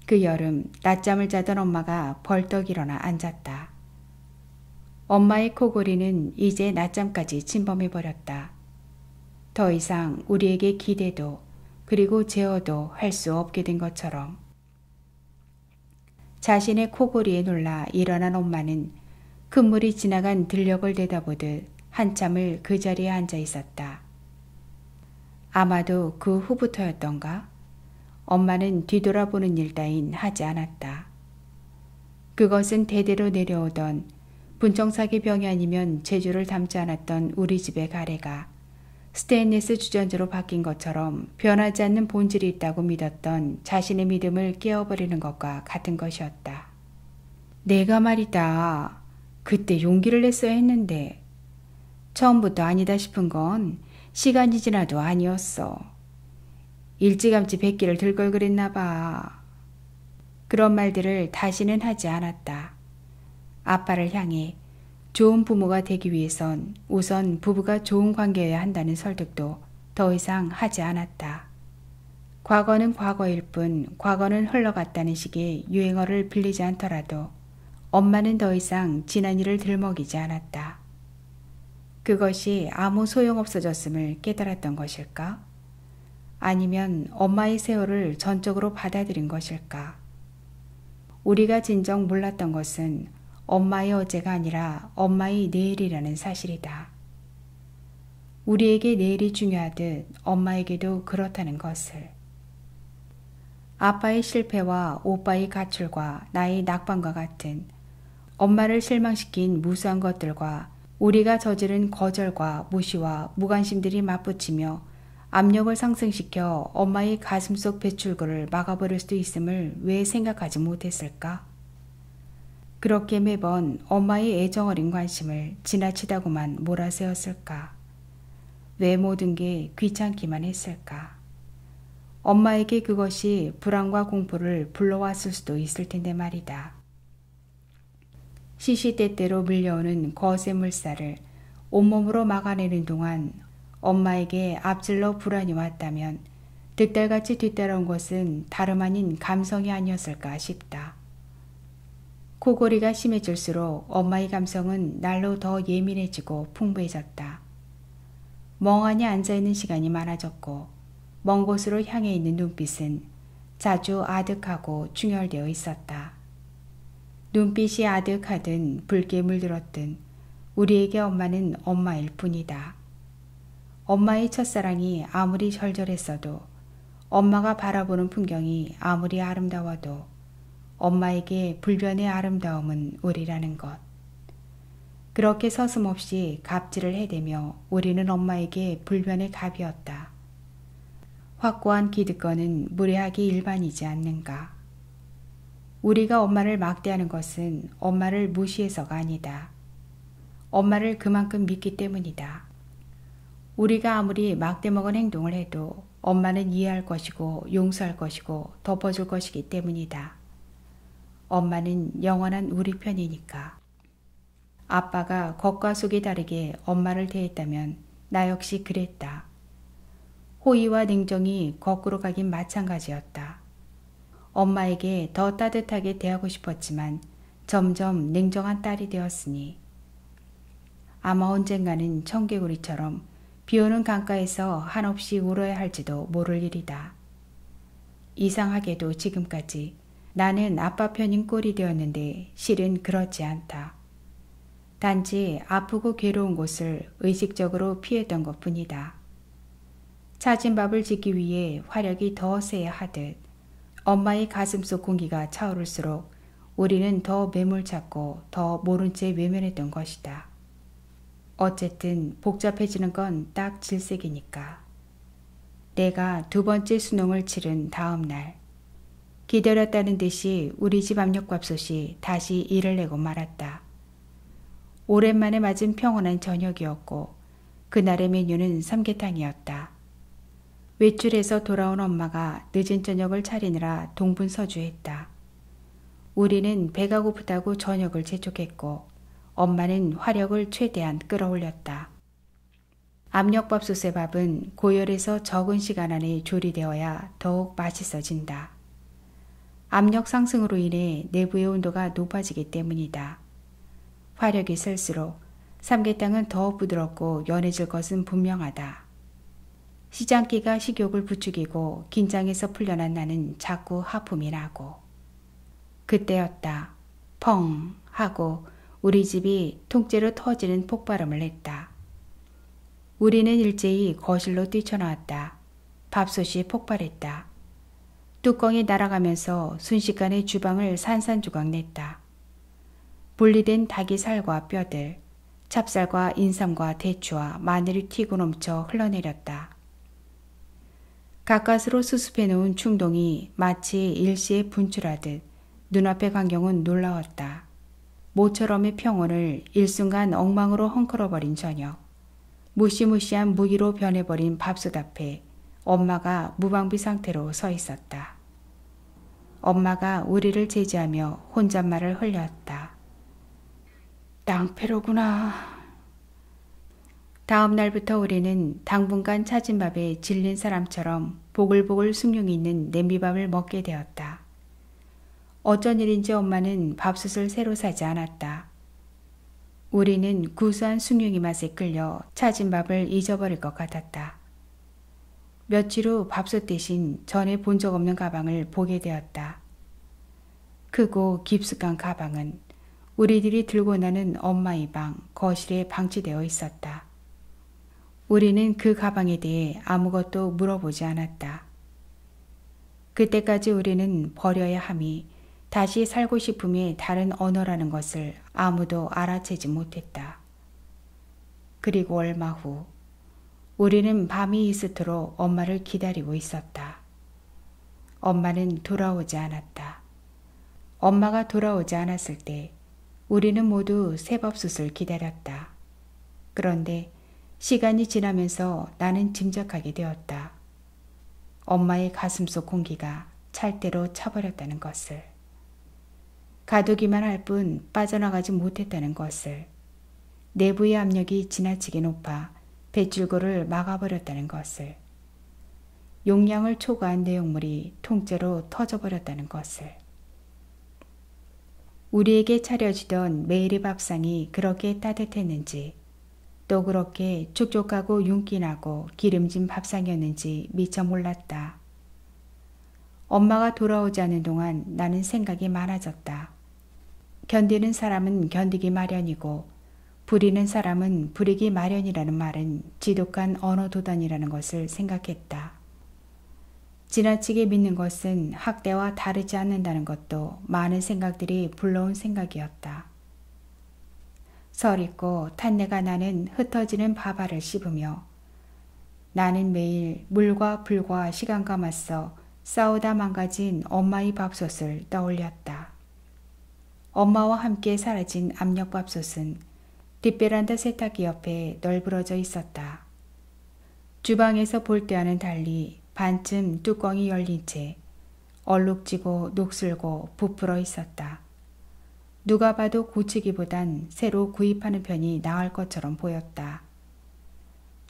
그 여름 낮잠을 자던 엄마가 벌떡 일어나 앉았다. 엄마의 코골이는 이제 낮잠까지 침범해버렸다. 더 이상 우리에게 기대도 그리고 제어도 할 수 없게 된 것처럼. 자신의 코골이에 놀라 일어난 엄마는 큰 물이 지나간 들녘을 내다보듯 한참을 그 자리에 앉아 있었다. 아마도 그 후부터였던가? 엄마는 뒤돌아보는 일 따윈 하지 않았다. 그것은 대대로 내려오던 분청사기 병이 아니면 재주를 담지 않았던 우리 집의 가래가 스테인리스 주전자로 바뀐 것처럼 변하지 않는 본질이 있다고 믿었던 자신의 믿음을 깨어버리는 것과 같은 것이었다. 내가 말이다. 그때 용기를 냈어야 했는데 처음부터 아니다 싶은 건 시간이 지나도 아니었어. 일찌감치 백기를 들 걸 그랬나 봐. 그런 말들을 다시는 하지 않았다. 아빠를 향해 좋은 부모가 되기 위해선 우선 부부가 좋은 관계여야 한다는 설득도 더 이상 하지 않았다. 과거는 과거일 뿐 과거는 흘러갔다는 식의 유행어를 빌리지 않더라도 엄마는 더 이상 지난 일을 들먹이지 않았다. 그것이 아무 소용없어졌음을 깨달았던 것일까? 아니면 엄마의 세월을 전적으로 받아들인 것일까? 우리가 진정 몰랐던 것은 엄마의 어제가 아니라 엄마의 내일이라는 사실이다. 우리에게 내일이 중요하듯 엄마에게도 그렇다는 것을. 아빠의 실패와 오빠의 가출과 나의 낙방과 같은 엄마를 실망시킨 무수한 것들과 우리가 저지른 거절과 무시와 무관심들이 맞붙이며 압력을 상승시켜 엄마의 가슴속 배출구를 막아버릴 수도 있음을 왜 생각하지 못했을까? 그렇게 매번 엄마의 애정어린 관심을 지나치다고만 몰아세웠을까? 왜 모든 게 귀찮기만 했을까? 엄마에게 그것이 불안과 공포를 불러왔을 수도 있을 텐데 말이다. 시시때때로 밀려오는 거센 물살을 온몸으로 막아내는 동안 엄마에게 앞질러 불안이 왔다면 득달같이 뒤따라온 것은 다름 아닌 감성이 아니었을까 싶다. 코골이가 심해질수록 엄마의 감성은 날로 더 예민해지고 풍부해졌다. 멍하니 앉아있는 시간이 많아졌고 먼 곳으로 향해 있는 눈빛은 자주 아득하고 충혈되어 있었다. 눈빛이 아득하든 붉게 물들었든 우리에게 엄마는 엄마일 뿐이다. 엄마의 첫사랑이 아무리 절절했어도 엄마가 바라보는 풍경이 아무리 아름다워도 엄마에게 불변의 아름다움은 우리라는 것. 그렇게 서슴없이 갑질을 해대며 우리는 엄마에게 불변의 갑이었다. 확고한 기득권은 무례하기 일반이지 않는가. 우리가 엄마를 막대하는 것은 엄마를 무시해서가 아니다. 엄마를 그만큼 믿기 때문이다. 우리가 아무리 막대먹은 행동을 해도 엄마는 이해할 것이고 용서할 것이고 덮어줄 것이기 때문이다. 엄마는 영원한 우리 편이니까. 아빠가 겉과 속이 다르게 엄마를 대했다면 나 역시 그랬다. 호의와 냉정이 거꾸로 가긴 마찬가지였다. 엄마에게 더 따뜻하게 대하고 싶었지만 점점 냉정한 딸이 되었으니 아마 언젠가는 청개구리처럼 비오는 강가에서 한없이 울어야 할지도 모를 일이다. 이상하게도 지금까지 나는 아빠 편인 꼴이 되었는데 실은 그렇지 않다. 단지 아프고 괴로운 곳을 의식적으로 피했던 것뿐이다. 찾은 밥을 짓기 위해 화력이 더 세야 하듯 엄마의 가슴속 공기가 차오를수록 우리는 더 매몰찾고 더 모른 채 외면했던 것이다. 어쨌든 복잡해지는 건 딱 질색이니까. 내가 두 번째 수능을 치른 다음 날 기다렸다는 듯이 우리 집 압력밥솥이 다시 일을 내고 말았다. 오랜만에 맞은 평온한 저녁이었고 그날의 메뉴는 삼계탕이었다. 외출해서 돌아온 엄마가 늦은 저녁을 차리느라 동분서주했다. 우리는 배가 고프다고 저녁을 재촉했고 엄마는 화력을 최대한 끌어올렸다. 압력밥솥의 밥은 고열에서 적은 시간 안에 조리되어야 더욱 맛있어진다. 압력 상승으로 인해 내부의 온도가 높아지기 때문이다. 화력이 셀수록 삼계탕은 더 부드럽고 연해질 것은 분명하다. 시장기가 식욕을 부추기고 긴장에서 풀려난 나는 자꾸 하품이 나고. 그때였다. 펑 하고 우리 집이 통째로 터지는 폭발음을 냈다. 우리는 일제히 거실로 뛰쳐나왔다. 밥솥이 폭발했다. 뚜껑이 날아가면서 순식간에 주방을 산산조각 냈다. 분리된 닭의 살과 뼈들, 찹쌀과 인삼과 대추와 마늘이 튀고 넘쳐 흘러내렸다. 가까스로 수습해놓은 충동이 마치 일시에 분출하듯 눈앞의 광경은 놀라웠다. 모처럼의 평온을 일순간 엉망으로 헝클어버린 저녁. 무시무시한 무기로 변해버린 밥솥 앞에 엄마가 무방비 상태로 서 있었다. 엄마가 우리를 제지하며 혼잣말을 흘렸다. 낭패로구나. 다음 날부터 우리는 당분간 찾은 밥에 질린 사람처럼 보글보글 숭늉이 있는 냄비밥을 먹게 되었다. 어쩐 일인지 엄마는 밥솥을 새로 사지 않았다. 우리는 구수한 숭늉이 맛에 끌려 찾은 밥을 잊어버릴 것 같았다. 며칠 후 밥솥 대신 전에 본 적 없는 가방을 보게 되었다. 크고 깊숙한 가방은 우리들이 들고 나는 엄마의 방 거실에 방치되어 있었다. 우리는 그 가방에 대해 아무것도 물어보지 않았다. 그때까지 우리는 버려야 함이 다시 살고 싶음의 다른 언어라는 것을 아무도 알아채지 못했다. 그리고 얼마 후 우리는 밤이 이스트로 엄마를 기다리고 있었다. 엄마는 돌아오지 않았다. 엄마가 돌아오지 않았을 때 우리는 모두 새밥솥을 기다렸다. 그런데 시간이 지나면서 나는 짐작하게 되었다. 엄마의 가슴속 공기가 찰대로 차버렸다는 것을. 가두기만 할 뿐 빠져나가지 못했다는 것을. 내부의 압력이 지나치게 높아 뱃줄고를 막아버렸다는 것을. 용량을 초과한 내용물이 통째로 터져버렸다는 것을. 우리에게 차려지던 매일의 밥상이 그렇게 따뜻했는지 또 그렇게 촉촉하고 윤기나고 기름진 밥상이었는지 미처 몰랐다. 엄마가 돌아오지 않는 동안 나는 생각이 많아졌다. 견디는 사람은 견디기 마련이고 부리는 사람은 부리기 마련이라는 말은 지독한 언어도단이라는 것을 생각했다. 지나치게 믿는 것은 학대와 다르지 않는다는 것도 많은 생각들이 불러온 생각이었다. 서리고 탄내가 나는 흩어지는 밥알을 씹으며 나는 매일 물과 불과 시간과 맞서 싸우다 망가진 엄마의 밥솥을 떠올렸다. 엄마와 함께 사라진 압력밥솥은 뒷베란다 세탁기 옆에 널브러져 있었다. 주방에서 볼 때와는 달리 반쯤 뚜껑이 열린 채 얼룩지고 녹슬고 부풀어 있었다. 누가 봐도 고치기보단 새로 구입하는 편이 나을 것처럼 보였다.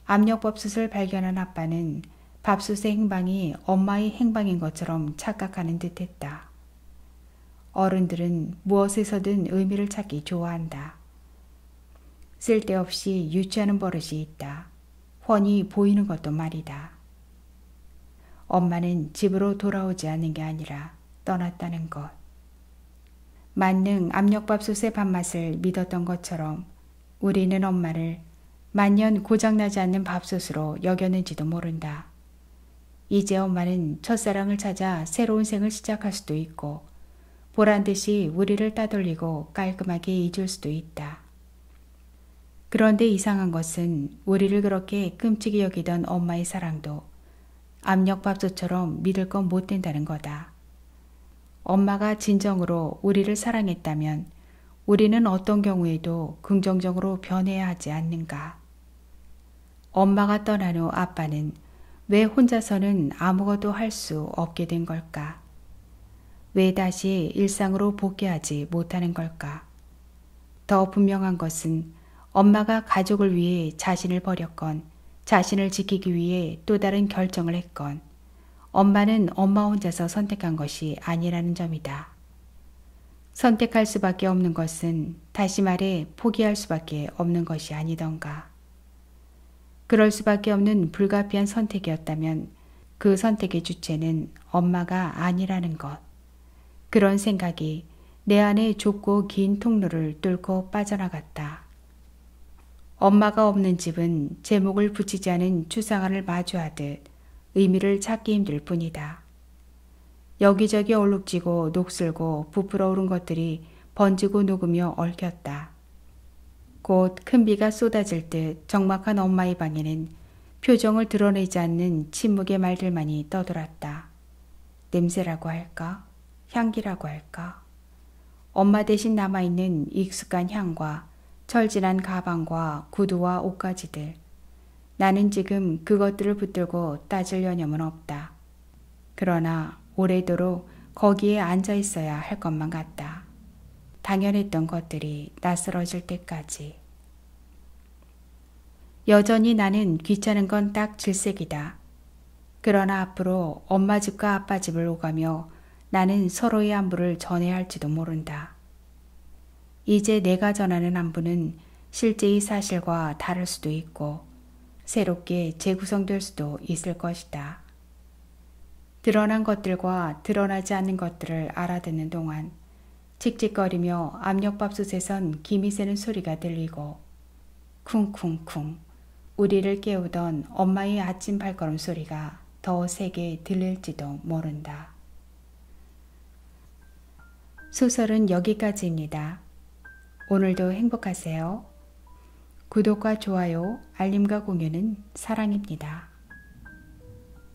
압력밥솥을 발견한 아빠는 밥솥의 행방이 엄마의 행방인 것처럼 착각하는 듯했다. 어른들은 무엇에서든 의미를 찾기 좋아한다. 쓸데없이 유치하는 버릇이 있다. 훤히 보이는 것도 말이다. 엄마는 집으로 돌아오지 않는 게 아니라 떠났다는 것. 만능 압력밥솥의 밥맛을 믿었던 것처럼 우리는 엄마를 만년 고장나지 않는 밥솥으로 여겼는지도 모른다. 이제 엄마는 첫사랑을 찾아 새로운 생을 시작할 수도 있고 보란듯이 우리를 따돌리고 깔끔하게 잊을 수도 있다. 그런데 이상한 것은 우리를 그렇게 끔찍이 여기던 엄마의 사랑도 압력밥솥처럼 믿을 건 못 된다는 거다. 엄마가 진정으로 우리를 사랑했다면 우리는 어떤 경우에도 긍정적으로 변해야 하지 않는가. 엄마가 떠난 후 아빠는 왜 혼자서는 아무것도 할 수 없게 된 걸까? 왜 다시 일상으로 복귀하지 못하는 걸까? 더 분명한 것은 엄마가 가족을 위해 자신을 버렸건 자신을 지키기 위해 또 다른 결정을 했건 엄마는 엄마 혼자서 선택한 것이 아니라는 점이다. 선택할 수밖에 없는 것은 다시 말해 포기할 수밖에 없는 것이 아니던가. 그럴 수밖에 없는 불가피한 선택이었다면 그 선택의 주체는 엄마가 아니라는 것. 그런 생각이 내 안의 좁고 긴 통로를 뚫고 빠져나갔다. 엄마가 없는 집은 제목을 붙이지 않은 추상화를 마주하듯 의미를 찾기 힘들 뿐이다. 여기저기 얼룩지고 녹슬고 부풀어 오른 것들이 번지고 녹으며 얽혔다. 곧 큰 비가 쏟아질 듯 적막한 엄마의 방에는 표정을 드러내지 않는 침묵의 말들만이 떠돌았다. 냄새라고 할까? 향기라고 할까? 엄마 대신 남아있는 익숙한 향과 철진한 가방과 구두와 옷가지들. 나는 지금 그것들을 붙들고 따질 여념은 없다. 그러나 오래도록 거기에 앉아 있어야 할 것만 같다. 당연했던 것들이 낯설어질 때까지. 여전히 나는 귀찮은 건 딱 질색이다. 그러나 앞으로 엄마 집과 아빠 집을 오가며 나는 서로의 안부를 전해야 할지도 모른다. 이제 내가 전하는 안부는 실제의 사실과 다를 수도 있고 새롭게 재구성될 수도 있을 것이다. 드러난 것들과 드러나지 않는 것들을 알아듣는 동안 칙칙거리며 압력밥솥에선 김이 새는 소리가 들리고 쿵쿵쿵 우리를 깨우던 엄마의 아침 발걸음 소리가 더 세게 들릴지도 모른다. 소설은 여기까지입니다. 오늘도 행복하세요. 구독과 좋아요, 알림과 공유는 사랑입니다.